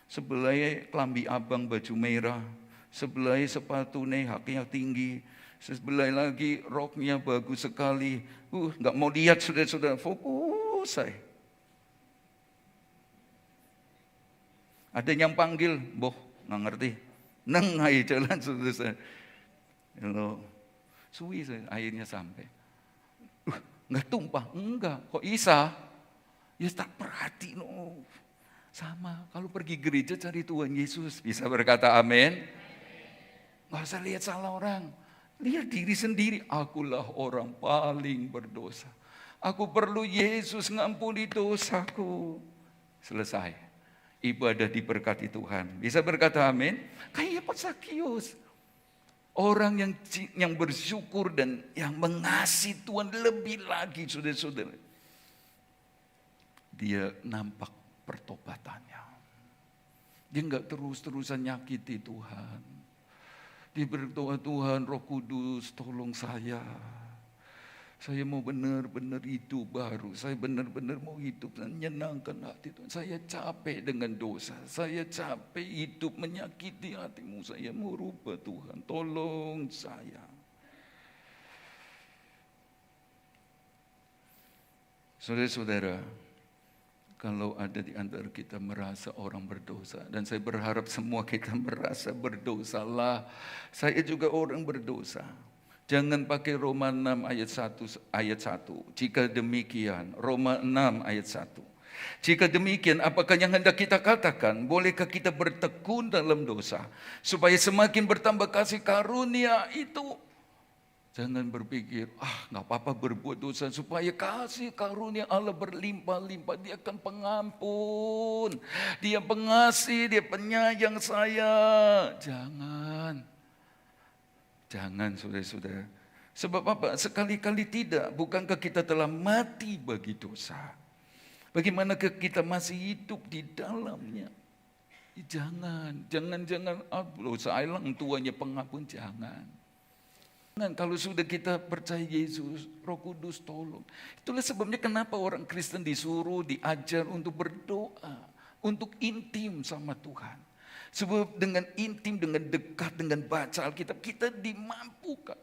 Sebelah kelambi abang baju merah. Sebelah sepatu haknya tinggi. Sebelah lagi roknya bagus sekali. Nggak mau lihat saudara-saudara. Fokus saya. Ada yang panggil, boh nggak ngerti. Neng air jalan saudara. Suwi airnya sampai. Nggak tumpah, enggak. Kok bisa? Ya tak perhati no. Sama, kalau pergi gereja cari Tuhan Yesus. Bisa berkata amin? Nggak usah lihat salah orang. Lihat diri sendiri. Akulah orang paling berdosa. Aku perlu Yesus ngampuni dosaku. Selesai. Ibadah diberkati Tuhan. Bisa berkata amin? Kayak Pak Sakius. Orang yang bersyukur dan yang mengasihi Tuhan lebih lagi, saudara-saudara. Dia nampak pertobatannya. Dia enggak terus-terusan nyakiti Tuhan. Dia berdoa, Tuhan Roh Kudus tolong saya. Saya mau benar-benar hidup baru. Saya benar-benar mau hidup dan menyenangkan hati Tuhan. Saya capek dengan dosa. Saya capek hidup menyakiti hatimu. Saya mau rubah Tuhan. Tolong saya. Saudara-saudara, kalau ada di antara kita merasa orang berdosa. Dan saya berharap semua kita merasa berdosalah. Saya juga orang berdosa. Jangan pakai Roma 6 ayat 1. Jika demikian, Roma 6 ayat 1. Jika demikian, apakah yang hendak kita katakan? Bolehkah kita bertekun dalam dosa? Supaya semakin bertambah kasih karunia itu. Jangan berpikir, gak apa-apa berbuat dosa. Supaya kasih karunia Allah berlimpah-limpah. Dia akan pengampun. Dia pengasih, dia penyayang saya. Jangan saudara-saudara. Sebab apa? Sekali-kali tidak. Bukankah kita telah mati bagi dosa? Bagaimanakah kita masih hidup di dalamnya? Jangan. Dosa hilang tuanya pengampun. Jangan. Kalau sudah kita percaya Yesus, Roh Kudus tolong. Itulah sebabnya kenapa orang Kristen disuruh, diajar untuk berdoa. Untuk intim sama Tuhan. Sebab dengan intim, dengan dekat, dengan baca Alkitab, kita dimampukan.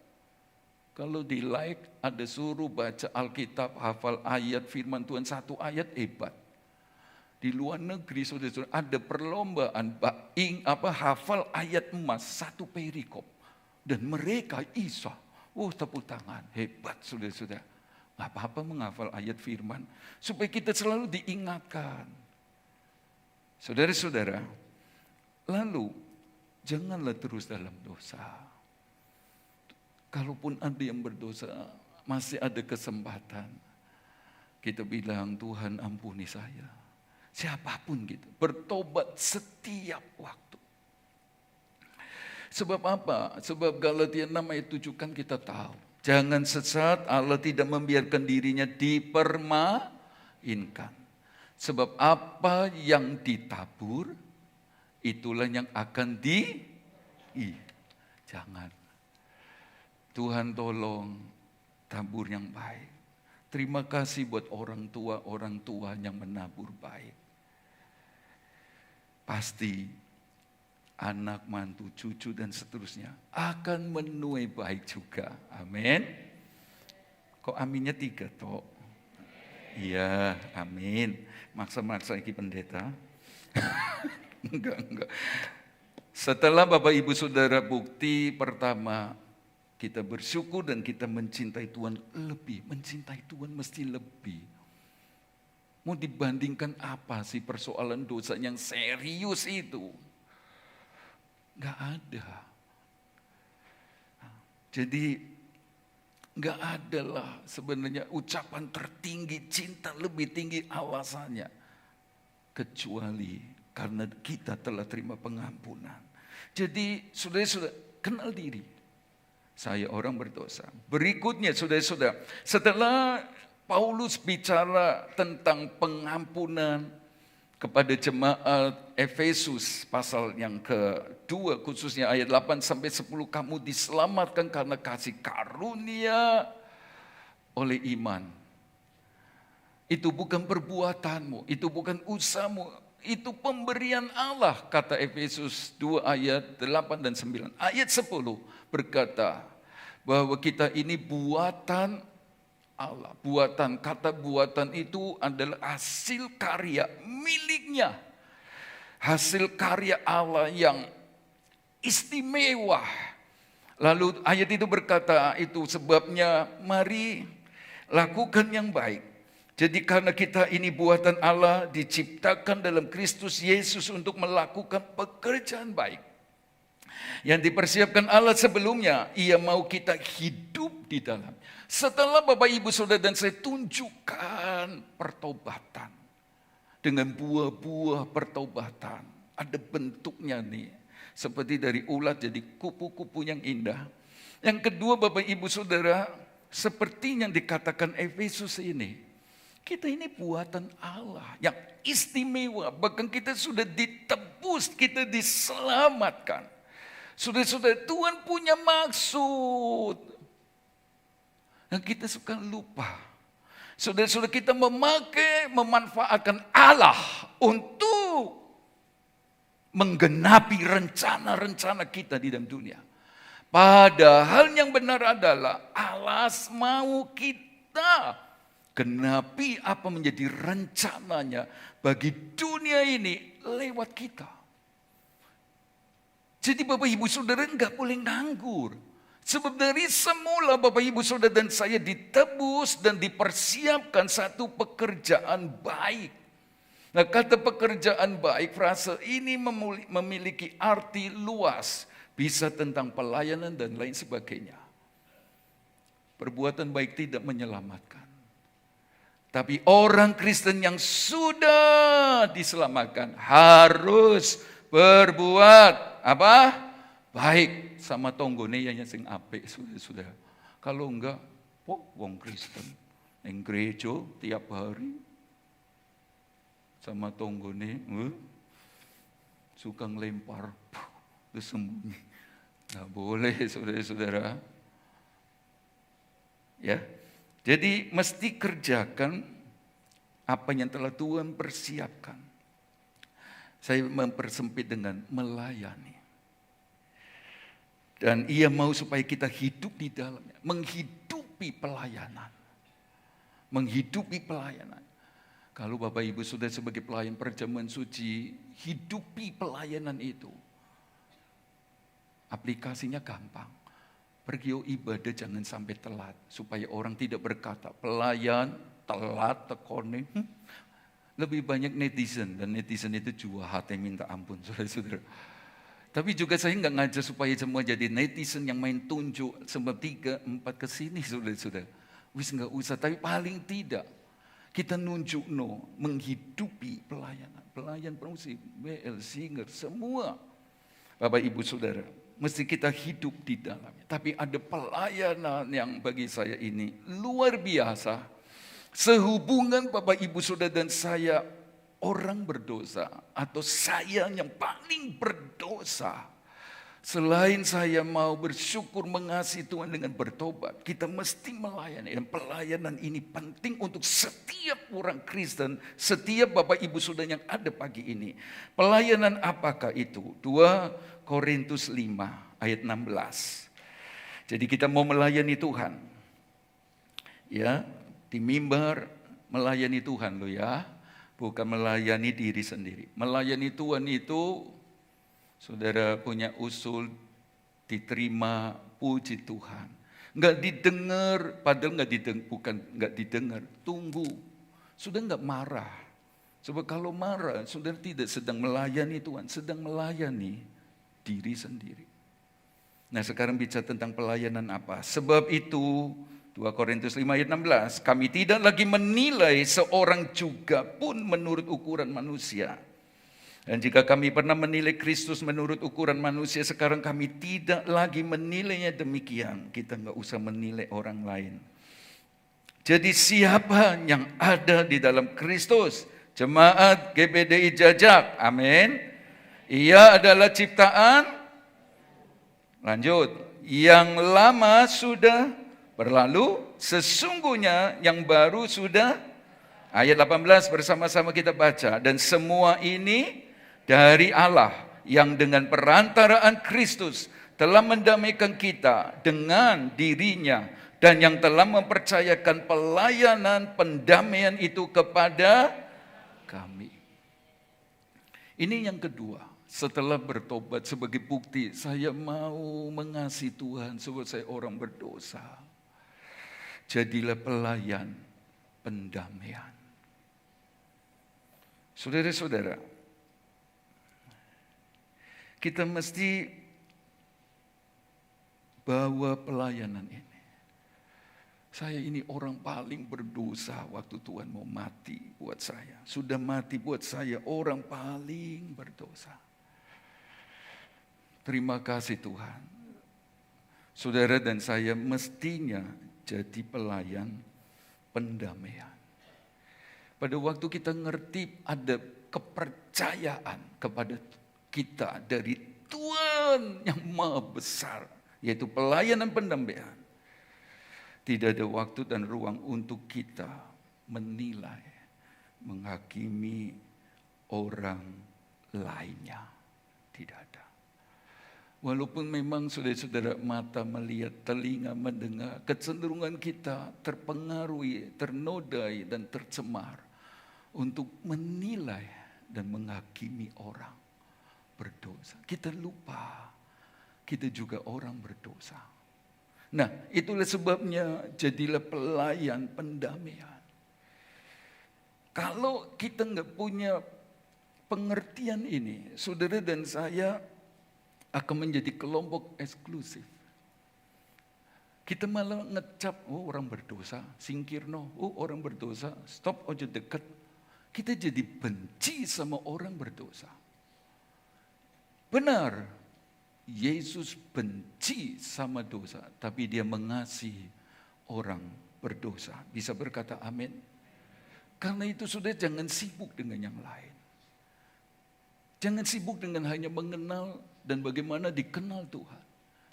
Kalau di like, ada suruh baca Alkitab, hafal ayat firman Tuhan, 1 ayat hebat. Di luar negeri, saudara-saudara, ada perlombaan hafal ayat emas, 1 perikop. Dan mereka isa, tepuk tangan, hebat saudara-saudara. Gak apa-apa menghafal ayat firman, supaya kita selalu diingatkan. Saudara-saudara, lalu, janganlah terus dalam dosa. Kalaupun ada yang berdosa, masih ada kesempatan. Kita bilang, Tuhan ampuni saya. Siapapun gitu, bertobat setiap waktu. Sebab apa? Sebab Galatia 6 ayat 7 kan kita tahu. Jangan sesat, Allah tidak membiarkan dirinya dipermainkan. Sebab apa yang ditabur, itulah yang akan jangan. Tuhan tolong tabur yang baik. Terima kasih buat orang tua yang menabur baik. Pasti anak, mantu, cucu dan seterusnya akan menuai baik juga. Amin. Kok aminnya 3 toh? Iya, amin. Maksa-maksa iki pendeta. Enggak. Setelah Bapak Ibu Saudara bukti pertama, kita bersyukur dan kita mencintai Tuhan lebih. Mencintai Tuhan mesti lebih. Mau dibandingkan apa sih persoalan dosa yang serius itu? Gak ada. Jadi gak ada lah sebenarnya ucapan tertinggi, cinta lebih tinggi alasannya. Kecuali karena kita telah terima pengampunan. Jadi saudara-saudara kenal diri. Saya orang berdosa. Berikutnya saudara-saudara, setelah Paulus bicara tentang pengampunan kepada jemaat Efesus pasal yang kedua khususnya ayat 8 sampai 10, kamu diselamatkan karena kasih karunia oleh iman. Itu bukan perbuatanmu, itu bukan usahamu, itu pemberian Allah, kata Efesus 2 ayat 8 dan 9. Ayat 10 berkata bahwa kita ini buatan Allah. Kata buatan itu adalah hasil karya miliknya. Hasil karya Allah yang istimewa. Lalu ayat itu berkata, itu sebabnya mari lakukan yang baik. Jadi karena kita ini buatan Allah, diciptakan dalam Kristus Yesus untuk melakukan pekerjaan baik yang dipersiapkan Allah sebelumnya. Ia mau kita hidup di dalam. Setelah Bapak Ibu Saudara dan saya tunjukkan pertobatan dengan buah-buah pertobatan, ada bentuknya nih, seperti dari ulat jadi kupu-kupu yang indah. Yang kedua Bapak Ibu Saudara, seperti yang dikatakan Efesus ini, kita ini buatan Allah yang istimewa, bahkan kita sudah ditebus, kita diselamatkan. Saudara-saudara, Tuhan punya maksud. Dan kita suka lupa. Saudara-saudara, kita memanfaatkan Allah untuk menggenapi rencana-rencana kita di dalam dunia. Padahal yang benar adalah Allah mau kita genapi apa menjadi rencananya bagi dunia ini lewat kita. Jadi Bapak Ibu Saudara enggak boleh nganggur. Sebab dari semula Bapak Ibu Saudara dan saya ditebus dan dipersiapkan satu pekerjaan baik. Nah, kata pekerjaan baik, frase ini memiliki arti luas. Bisa tentang pelayanan dan lain sebagainya. Perbuatan baik tidak menyelamatkan. Tapi orang Kristen yang sudah diselamatkan harus berbuat apa? Baik sama tonggone yang sing apik sudah. Kalau enggak, wong Kristen ning gereja tiap hari sama tonggone suka ngelempar bersembunyi. Enggak boleh saudara-saudara. Ya. Jadi mesti kerjakan apa yang telah Tuhan persiapkan. Saya mempersempit dengan melayani. Dan ia mau supaya kita hidup di dalamnya. Menghidupi pelayanan. Menghidupi pelayanan. Kalau Bapak Ibu sudah sebagai pelayan perjamuan suci, hidupi pelayanan itu. Aplikasinya gampang. Pergi ibadah jangan sampai telat. Supaya orang tidak berkata, pelayan telat tekone. Lebih banyak netizen. Dan netizen itu juga hati minta ampun saudara-saudara. Tapi juga saya nggak ngajak supaya semua jadi netizen yang main tunjuk sebab 3, 4 ke sini sudah. Wis nggak usah, tapi paling tidak kita nunjuk menghidupi pelayanan. Pelayan musik, BL, singer, semua. Bapak Ibu Saudara, mesti kita hidup di dalamnya. Tapi ada pelayanan yang bagi saya ini luar biasa. Sehubungan Bapak Ibu Saudara dan saya orang berdosa atau saya yang paling berdosa. Selain saya mau bersyukur mengasihi Tuhan dengan bertobat, kita mesti melayani. Dan pelayanan ini penting untuk setiap orang Kristen, setiap Bapak Ibu Saudara yang ada pagi ini. Pelayanan apakah itu? 2 Korintus 5 ayat 16. Jadi kita mau melayani Tuhan. Ya, di mimbar melayani Tuhan loh ya. Bukan melayani diri sendiri. Melayani Tuhan itu, saudara punya usul, diterima, puji Tuhan. Enggak didengar, padahal enggak didengar. Tunggu, sudah enggak marah. Sebab kalau marah, saudara tidak sedang melayani Tuhan, sedang melayani diri sendiri. Nah sekarang bicara tentang pelayanan apa? Sebab itu, 2 Korintus 5 ayat 16, kami tidak lagi menilai seorang juga pun menurut ukuran manusia. Dan jika kami pernah menilai Kristus menurut ukuran manusia, sekarang kami tidak lagi menilainya demikian. Kita nggak usah menilai orang lain. Jadi siapa yang ada di dalam Kristus? Jemaat GBDI Jajak, amin. Ia adalah ciptaan, lanjut, yang lama sudah berlalu, sesungguhnya yang baru sudah, ayat 18 bersama-sama kita baca. Dan semua ini dari Allah yang dengan perantaraan Kristus telah mendamaikan kita dengan dirinya dan yang telah mempercayakan pelayanan pendamaian itu kepada kami. Ini yang kedua, setelah bertobat sebagai bukti saya mau mengasihi Tuhan sebab saya orang berdosa. Jadilah pelayan pendamaian. Saudara-saudara, kita mesti bawa pelayanan ini. Saya ini orang paling berdosa waktu Tuhan mau mati buat saya. Sudah mati buat saya, orang paling berdosa. Terima kasih Tuhan. Saudara dan saya mestinya jadi pelayan pendamaian. Pada waktu kita ngerti ada kepercayaan kepada kita dari Tuhan yang Maha Besar, yaitu pelayanan pendamaian. Tidak ada waktu dan ruang untuk kita menilai, menghakimi orang lainnya. Tidak ada. Walaupun memang saudara-saudara mata melihat, telinga mendengar, kecenderungan kita terpengaruhi, ternodai dan tercemar untuk menilai dan menghakimi orang berdosa. Kita lupa, kita juga orang berdosa. Nah, itulah sebabnya jadilah pelayan pendamaian. Kalau kita nggak punya pengertian ini, saudara dan saya akan menjadi kelompok eksklusif. Kita malah ngecap, oh orang berdosa, singkirno, oh orang berdosa, stop ojo deket. Kita jadi benci sama orang berdosa. Benar, Yesus benci sama dosa, tapi dia mengasihi orang berdosa. Bisa berkata amin? Karena itu sudah jangan sibuk dengan yang lain. Jangan sibuk dengan hanya mengenal dan bagaimana dikenal Tuhan.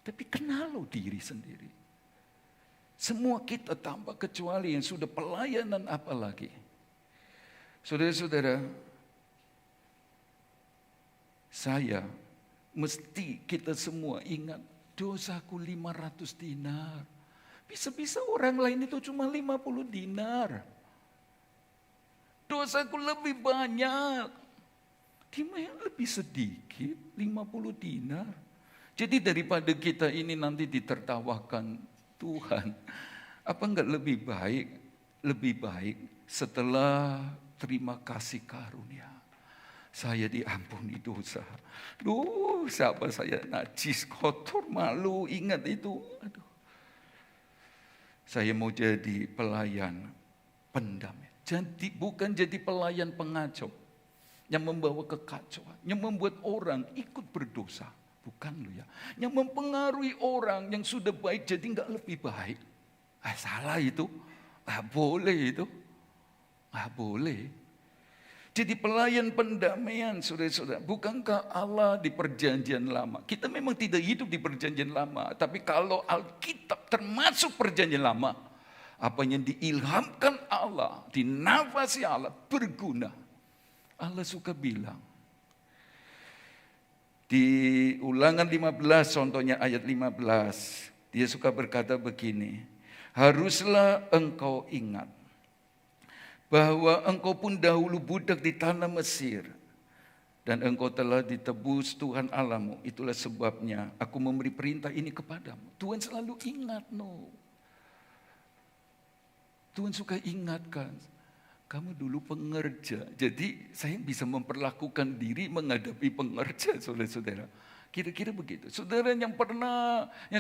Tapi kenal lo diri sendiri. Semua kita tanpa kecuali yang sudah pelayanan apalagi. Saudara-saudara, saya mesti kita semua ingat dosaku 500 dinar. Bisa-bisa orang lain itu cuma 50 dinar. Dosaku lebih banyak. Dimana lebih sedikit, 50 dinar. Jadi daripada kita ini nanti ditertawakan Tuhan, apa enggak lebih baik setelah terima kasih karunia, Saya diampuni dosa. Duh, siapa saya najis, kotor, malu, ingat itu. Aduh. Saya mau jadi pelayan pendamai. Jadi bukan jadi pelayan pengacau yang membawa kekacauan, yang membuat orang ikut berdosa. Bukan lo ya. Yang mempengaruhi orang yang sudah baik jadi nggak lebih baik. Salah itu. Boleh itu. Boleh. Jadi pelayan pendamaian, saudara-saudara. Bukankah Allah di perjanjian lama? Kita memang tidak hidup di perjanjian lama. Tapi kalau Alkitab termasuk perjanjian lama, apa yang diilhamkan Allah, dinafasi Allah, berguna. Allah suka bilang. Di Ulangan 15, contohnya ayat 15. Dia suka berkata begini. Haruslah engkau ingat bahwa engkau pun dahulu budak di tanah Mesir, dan engkau telah ditebus Tuhan Allahmu. Itulah sebabnya aku memberi perintah ini kepadamu. Tuhan selalu ingat, Tuhan suka ingatkan. Kamu dulu pengerja, jadi saya bisa memperlakukan diri menghadapi pengerja, saudara-saudara. Kira-kira begitu. Saudara yang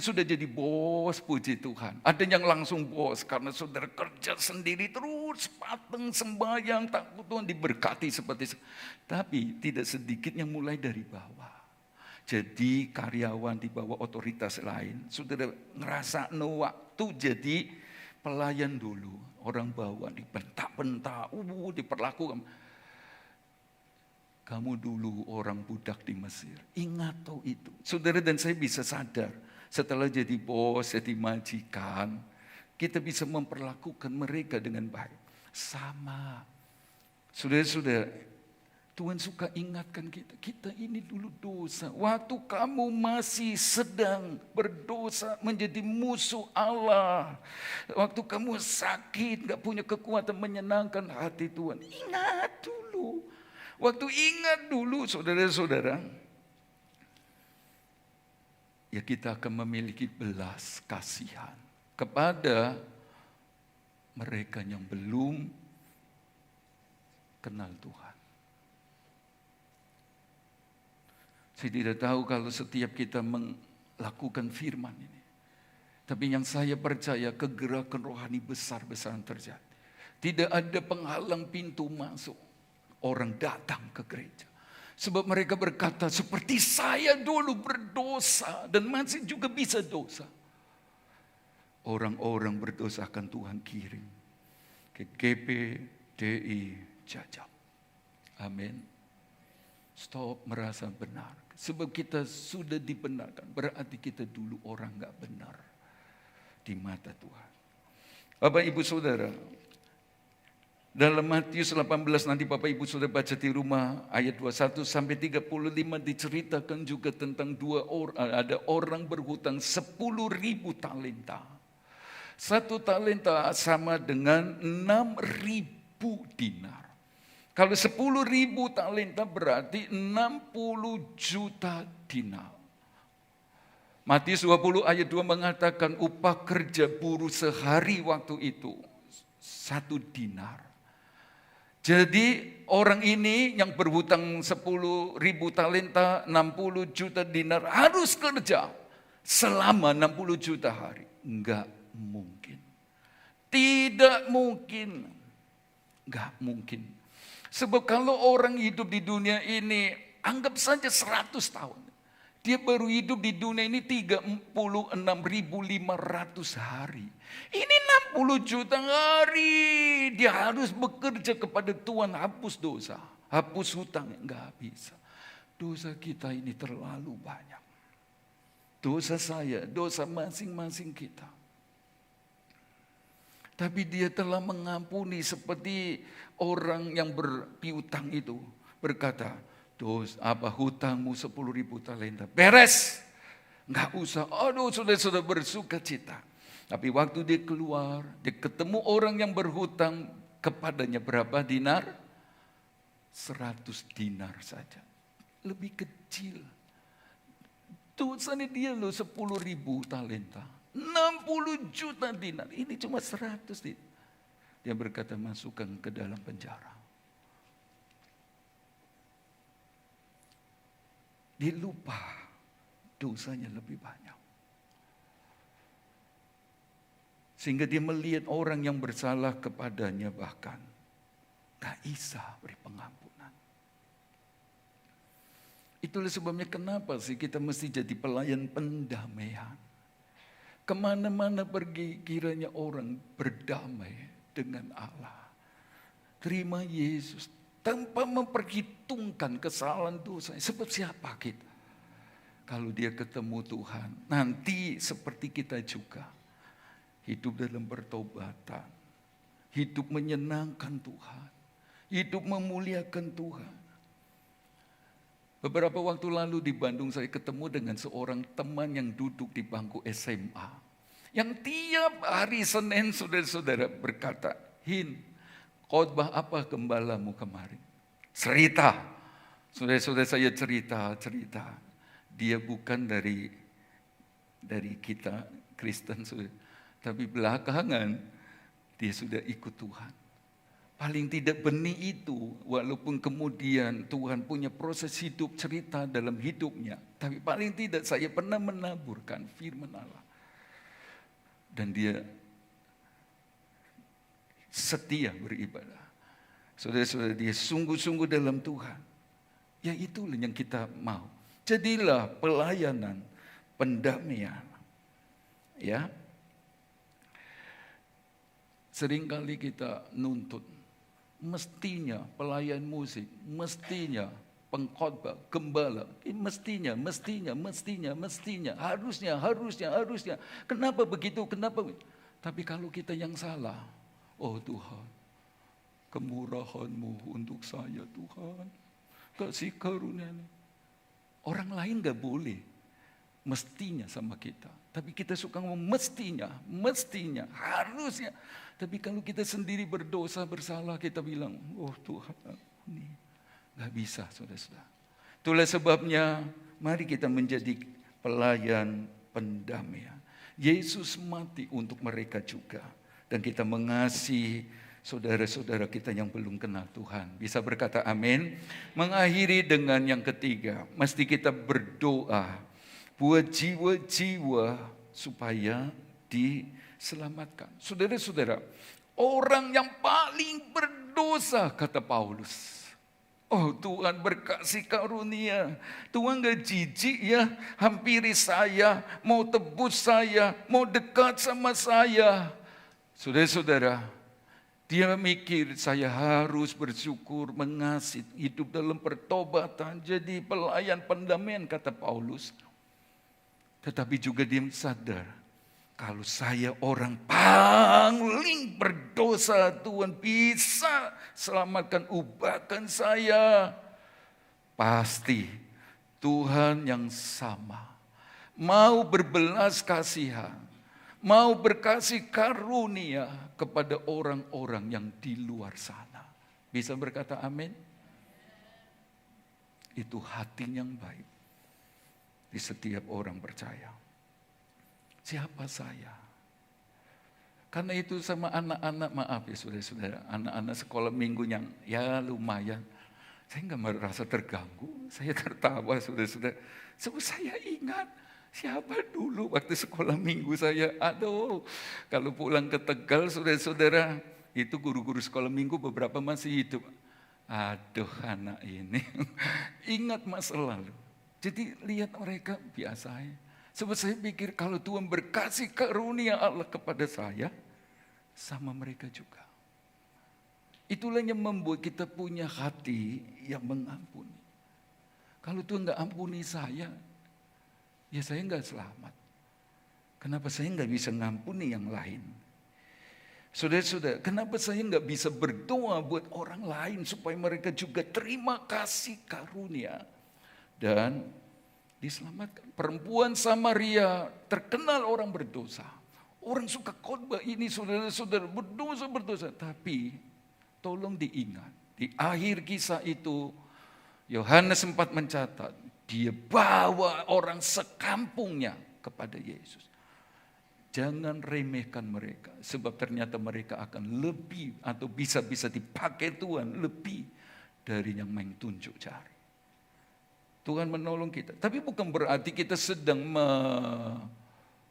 sudah jadi bos, puji Tuhan. Ada yang langsung bos karena saudara kerja sendiri terus, pateng sembahyang, takut Tuhan diberkati seperti itu. Tapi tidak sedikit yang mulai dari bawah. Jadi karyawan di bawah otoritas lain, saudara ngerasa waktu jadi pelayan dulu. Orang bawah dibentak-bentak, diperlakukan. Kamu dulu orang budak di Mesir. Ingat toh itu. Saudara dan saya bisa sadar. Setelah jadi bos, jadi majikan. Kita bisa memperlakukan mereka dengan baik. Sama. Saudara-saudara, Tuhan suka ingatkan kita. Kita ini dulu dosa. Waktu kamu masih sedang berdosa menjadi musuh Allah. Waktu kamu sakit, gak punya kekuatan menyenangkan hati Tuhan. Ingat dulu. Waktu ingat dulu saudara-saudara, ya kita akan memiliki belas kasihan kepada mereka yang belum kenal Tuhan. Saya tidak tahu kalau setiap kita melakukan firman ini. Tapi yang saya percaya kegerakan rohani besar-besaran terjadi. Tidak ada penghalang pintu masuk. Orang datang ke gereja. Sebab mereka berkata, seperti saya dulu berdosa dan masih juga bisa dosa. Orang-orang berdosa akan Tuhan kirim ke GPDI Jajab. Amin. Stop merasa benar. Sebab kita sudah dibenarkan. Berarti kita dulu orang gak benar di mata Tuhan. Bapak Ibu Saudara, dalam Matius 18 nanti Bapak Ibu sudah baca di rumah ayat 21 sampai 35 diceritakan juga tentang ada orang berhutang 10.000 talenta. 1 talenta sama dengan 6.000 dinar. Kalau 10.000 talenta berarti 60 juta dinar. Matius 20 ayat 2 mengatakan upah kerja buruh sehari waktu itu 1 dinar. Jadi orang ini yang berhutang 10.000 talenta, 60 juta dinar harus kerja selama 60 juta hari. Enggak mungkin. Tidak mungkin. Enggak mungkin. Sebab kalau orang hidup di dunia ini, anggap saja 100 tahun. Dia baru hidup di dunia ini 36.500 hari. Ini 60 juta hari. Dia harus bekerja kepada Tuhan hapus dosa. Hapus hutang. Enggak bisa. Dosa kita ini terlalu banyak. Dosa saya, dosa masing-masing kita. Tapi dia telah mengampuni seperti orang yang berpiutang itu. Berkata, hutangmu 10.000 talenta. Beres. Enggak usah. Aduh, sudah bersuka cita. Tapi waktu dia keluar, dia ketemu orang yang berhutang kepadanya berapa dinar? 100 dinar saja. Lebih kecil. Dosanya dia loh 10.000 talenta. 60 juta dinar. Ini cuma 100 dinar. Dia berkata masukkan ke dalam penjara. dia lupa dosanya lebih banyak. Sehingga dia melihat orang yang bersalah kepadanya bahkan gak bisa beri pengampunan. Itulah sebabnya kenapa sih kita mesti jadi pelayan pendamaian. Kemana-mana pergi kiranya orang berdamai dengan Allah. Terima Yesus tanpa memperhitungkan kesalahan dosa. Sebab siapa kita? Kalau dia ketemu Tuhan, nanti seperti kita juga. Hidup dalam pertobatan. Hidup menyenangkan Tuhan. Hidup memuliakan Tuhan. Beberapa waktu lalu di Bandung saya ketemu dengan seorang teman yang duduk di bangku SMA. Yang tiap hari Senin saudara-saudara berkata, Hin, khotbah apa gembalamu kemarin? Cerita. Saudara-saudara saya cerita. Dia bukan dari kita Kristen, tapi belakangan dia sudah ikut Tuhan. Paling tidak benih itu, walaupun kemudian Tuhan punya proses hidup cerita dalam hidupnya, tapi paling tidak saya pernah menaburkan firman Allah. Dan dia setia beribadah. Saudara-saudara, dia sungguh-sungguh dalam Tuhan. Ya itulah yang kita mau. Jadilah pelayanan pendamaian. Ya. Seringkali kita nuntut, mestinya pelayan musik, mestinya pengkhotbah, gembala, mestinya, harusnya. Kenapa begitu? Tapi kalau kita yang salah, oh Tuhan, kemurahan-Mu untuk saya Tuhan, kasih karunia. Orang lain gak boleh mestinya sama kita. Tapi kita suka ngomong mestinya, harusnya. Tapi kalau kita sendiri berdosa, bersalah, kita bilang, oh Tuhan, ini gak bisa, saudara-saudara. Itulah sebabnya, mari kita menjadi pelayan pendamaian. Yesus mati untuk mereka juga. Dan kita mengasihi saudara-saudara kita yang belum kenal Tuhan. Bisa berkata amin. Mengakhiri dengan yang ketiga, mesti kita berdoa buat jiwa-jiwa supaya diselamatkan. Saudara-saudara, orang yang paling berdosa, kata Paulus. Oh Tuhan berkasih karunia. Tuhan gak jijik ya, hampiri saya, mau tebus saya, mau dekat sama saya. Saudara-saudara, dia mikir saya harus bersyukur, mengasihi, hidup dalam pertobatan, jadi pelayan pendamaian, kata Paulus. Tetapi juga dia sadar, kalau saya orang paling berdosa, Tuhan bisa selamatkan, ubahkan saya. Pasti Tuhan yang sama, mau berbelas kasihan, mau berkasih karunia kepada orang-orang yang di luar sana. Bisa berkata amin? Itu hati yang baik di setiap orang percaya. Siapa saya? Karena itu sama anak-anak, maaf ya saudara-saudara, anak-anak sekolah minggu yang ya lumayan, saya nggak merasa terganggu, saya tertawa saudara-saudara. Sebab saya ingat siapa dulu waktu sekolah minggu saya, aduh, kalau pulang ke Tegal saudara-saudara, itu guru-guru sekolah minggu beberapa masih hidup. Aduh anak ini, ingat masa lalu. Jadi lihat mereka biasa ya. Sebab saya pikir kalau Tuhan berkasih karunia Allah kepada saya, sama mereka juga. Itulah yang membuat kita punya hati yang mengampuni. Kalau Tuhan gak ampuni saya, ya saya gak selamat. Kenapa saya gak bisa ngampuni yang lain? Saudara-saudara, kenapa saya gak bisa berdoa buat orang lain supaya mereka juga terima kasih karunia dan diselamatkan. Perempuan Samaria terkenal orang berdosa. Orang suka khotbah ini saudara-saudara berdosa. Tapi tolong diingat, di akhir kisah itu Yohanes sempat mencatat, dia bawa orang sekampungnya kepada Yesus. Jangan remehkan mereka, sebab ternyata mereka akan lebih atau bisa dipakai Tuhan lebih dari yang main tunjuk jari. Tuhan menolong kita. Tapi bukan berarti kita sedang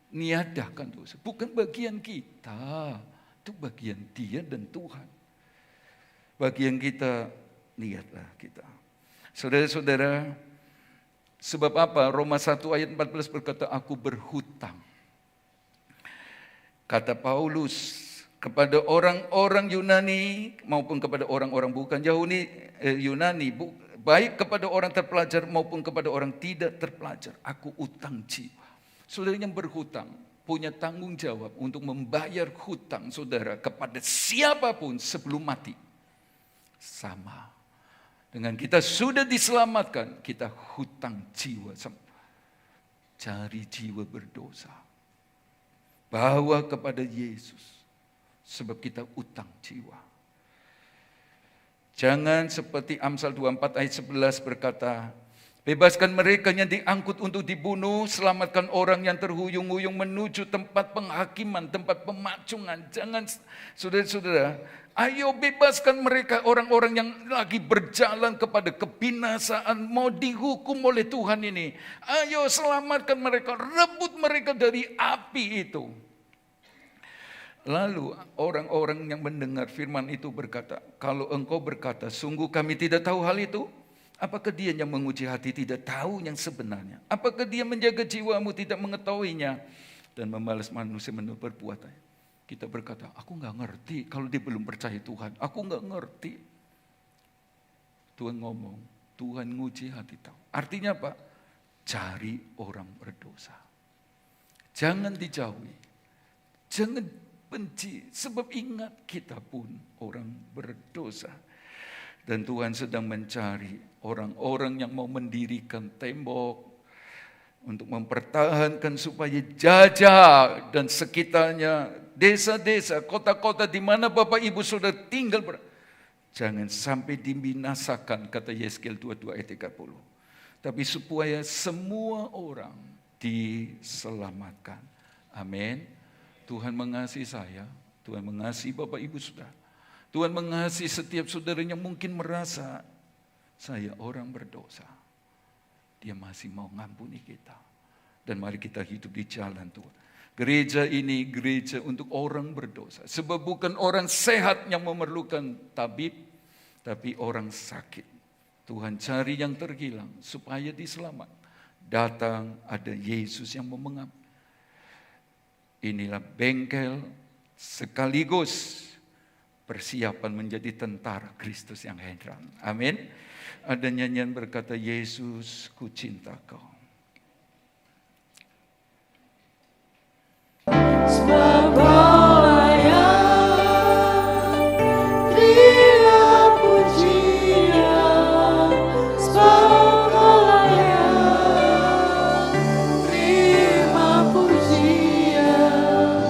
meniadakan dosa. Bukan bagian kita. Itu bagian Dia dan Tuhan. Bagian kita, lihatlah kita. Saudara-saudara, sebab apa? Roma 1 ayat 14 berkata, aku berhutang. Kata Paulus kepada orang-orang Yunani maupun kepada orang-orang bukan Yunani, baik kepada orang terpelajar maupun kepada orang tidak terpelajar. Aku utang jiwa. Saudara yang berhutang punya tanggung jawab untuk membayar hutang saudara kepada siapapun sebelum mati. Sama. Dengan kita sudah diselamatkan, kita hutang jiwa. Cari jiwa berdosa. Bawa kepada Yesus. Sebab kita utang jiwa. Jangan seperti Amsal 24 ayat 11 berkata, bebaskan mereka yang diangkut untuk dibunuh, selamatkan orang yang terhuyung-huyung menuju tempat penghakiman, tempat pemakcungan. Jangan, saudara-saudara, ayo bebaskan mereka, orang-orang yang lagi berjalan kepada kebinasaan, mau dihukum oleh Tuhan ini. Ayo selamatkan mereka, rebut mereka dari api itu. Lalu orang-orang yang mendengar firman itu berkata, kalau engkau berkata, sungguh kami tidak tahu hal itu, apakah dia yang menguji hati tidak tahu yang sebenarnya? Apakah dia menjaga jiwamu tidak mengetahuinya? Dan memalas manusia menurut perbuatannya. Kita berkata, aku gak ngerti kalau dia belum percaya Tuhan. Aku gak ngerti. Tuhan ngomong, Tuhan nguji hati tahu. Artinya apa? Cari orang berdosa. Jangan dijauhi. Jangan benci, sebab ingat kita pun orang berdosa. Dan Tuhan sedang mencari orang-orang yang mau mendirikan tembok untuk mempertahankan supaya Jajah dan sekitarnya, desa-desa, kota-kota di mana Bapak Ibu Saudara tinggal, jangan sampai dibinasakan, kata Yeskel 22 ayat 30. Tapi supaya semua orang diselamatkan. Amin. Tuhan mengasihi saya, Tuhan mengasihi Bapak Ibu Saudara. Tuhan mengasihi setiap saudara yang mungkin merasa saya orang berdosa. Dia masih mau ngampuni kita. Dan mari kita hidup di jalan Tuhan. Gereja ini gereja untuk orang berdosa. Sebab bukan orang sehat yang memerlukan tabib, tapi orang sakit. Tuhan cari yang terhilang supaya diselamatkan. Datang ada Yesus yang mau mengampuni. Inilah bengkel sekaligus persiapan menjadi tentara Kristus yang heran. Amin. Ada nyanyian berkata, Yesus ku cinta kau. Sebab kau layak, terima pujian. Sebab kau layak, terima pujian.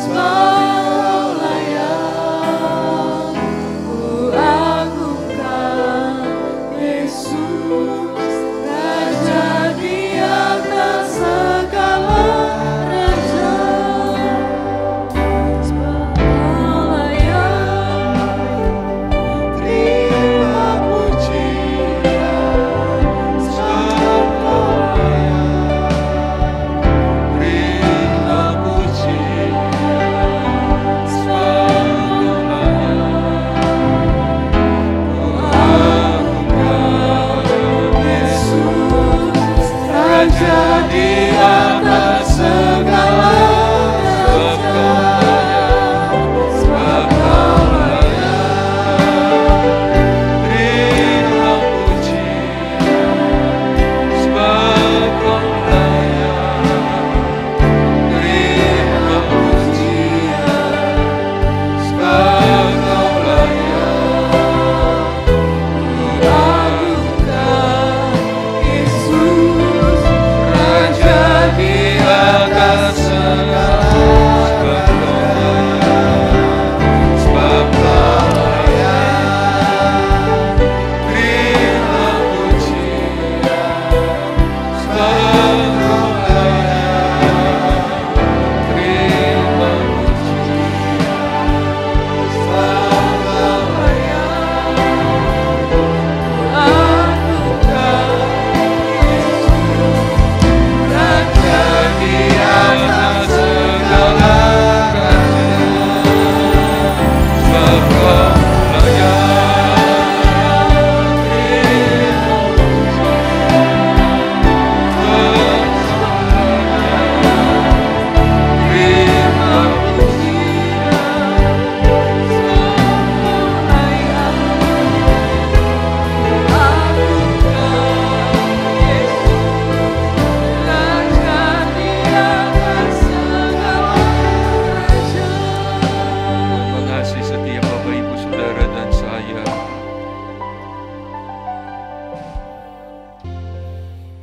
Sebab kau layak, ku agungkan Yesus, Raja di atas segala raja.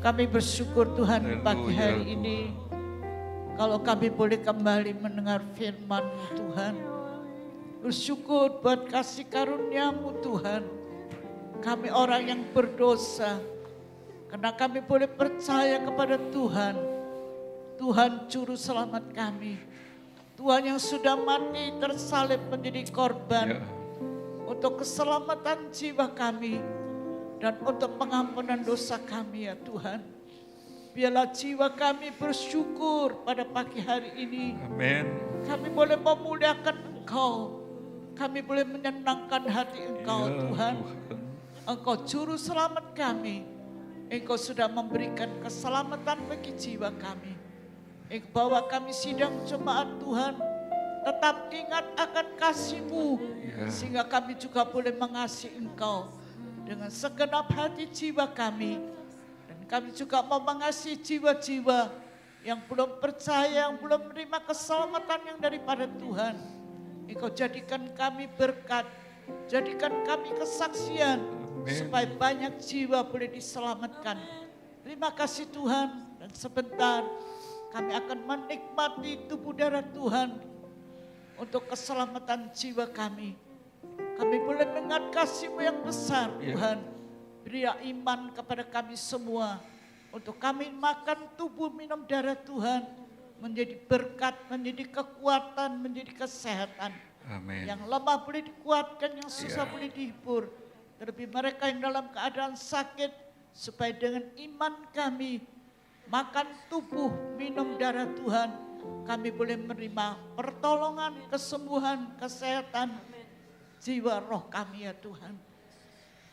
Kami bersyukur Tuhan Haleluya, pagi hari Tuhan. ini kalau kami boleh kembali mendengar firman-Mu Tuhan. Bersyukur buat kasih karunia-Mu Tuhan. Kami orang yang berdosa. Karena kami boleh percaya kepada Tuhan. Tuhan juru selamat kami. Tuhan yang sudah mati tersalib menjadi korban. Ya. Untuk keselamatan jiwa kami. Dan untuk pengampunan dosa kami ya Tuhan. Biarlah jiwa kami bersyukur pada pagi hari ini. Amin. Kami boleh memuliakan Engkau. Kami boleh menyenangkan hati Engkau Ya, Tuhan. Engkau juru selamat kami. Engkau sudah memberikan keselamatan bagi jiwa kami. Engkau bawa kami sidang jemaat Tuhan. Tetap ingat akan kasih-Mu. Ya. Sehingga kami juga boleh mengasihi Engkau. Dengan segenap hati jiwa kami. Dan kami juga mau mengasihi jiwa-jiwa yang belum percaya, yang belum menerima keselamatan yang daripada Tuhan. Engkau jadikan kami berkat, jadikan kami kesaksian, supaya banyak jiwa boleh diselamatkan. Terima kasih Tuhan, dan sebentar kami akan menikmati tubuh darah Tuhan untuk keselamatan jiwa kami. Kami boleh mengingat kasih-Mu yang besar Tuhan. Berilah iman kepada kami semua. Untuk kami makan tubuh minum darah Tuhan. Menjadi berkat, menjadi kekuatan, menjadi kesehatan. Amin. Yang lemah boleh dikuatkan, yang susah boleh dihibur. Terlebih mereka yang dalam keadaan sakit. Supaya dengan iman kami makan tubuh minum darah Tuhan. Kami boleh menerima pertolongan, kesembuhan, kesehatan. Jiwa roh kami ya Tuhan.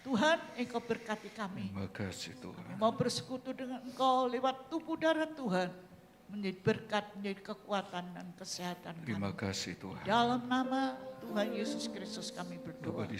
Tuhan Engkau berkati kami. Terima kasih Tuhan. Mau bersekutu dengan Engkau lewat tubuh darah Tuhan. Menjadi berkat, menjadi kekuatan dan kesehatan kami. Terima kasih Tuhan. Dalam nama Tuhan Yesus Kristus kami berdoa. Coba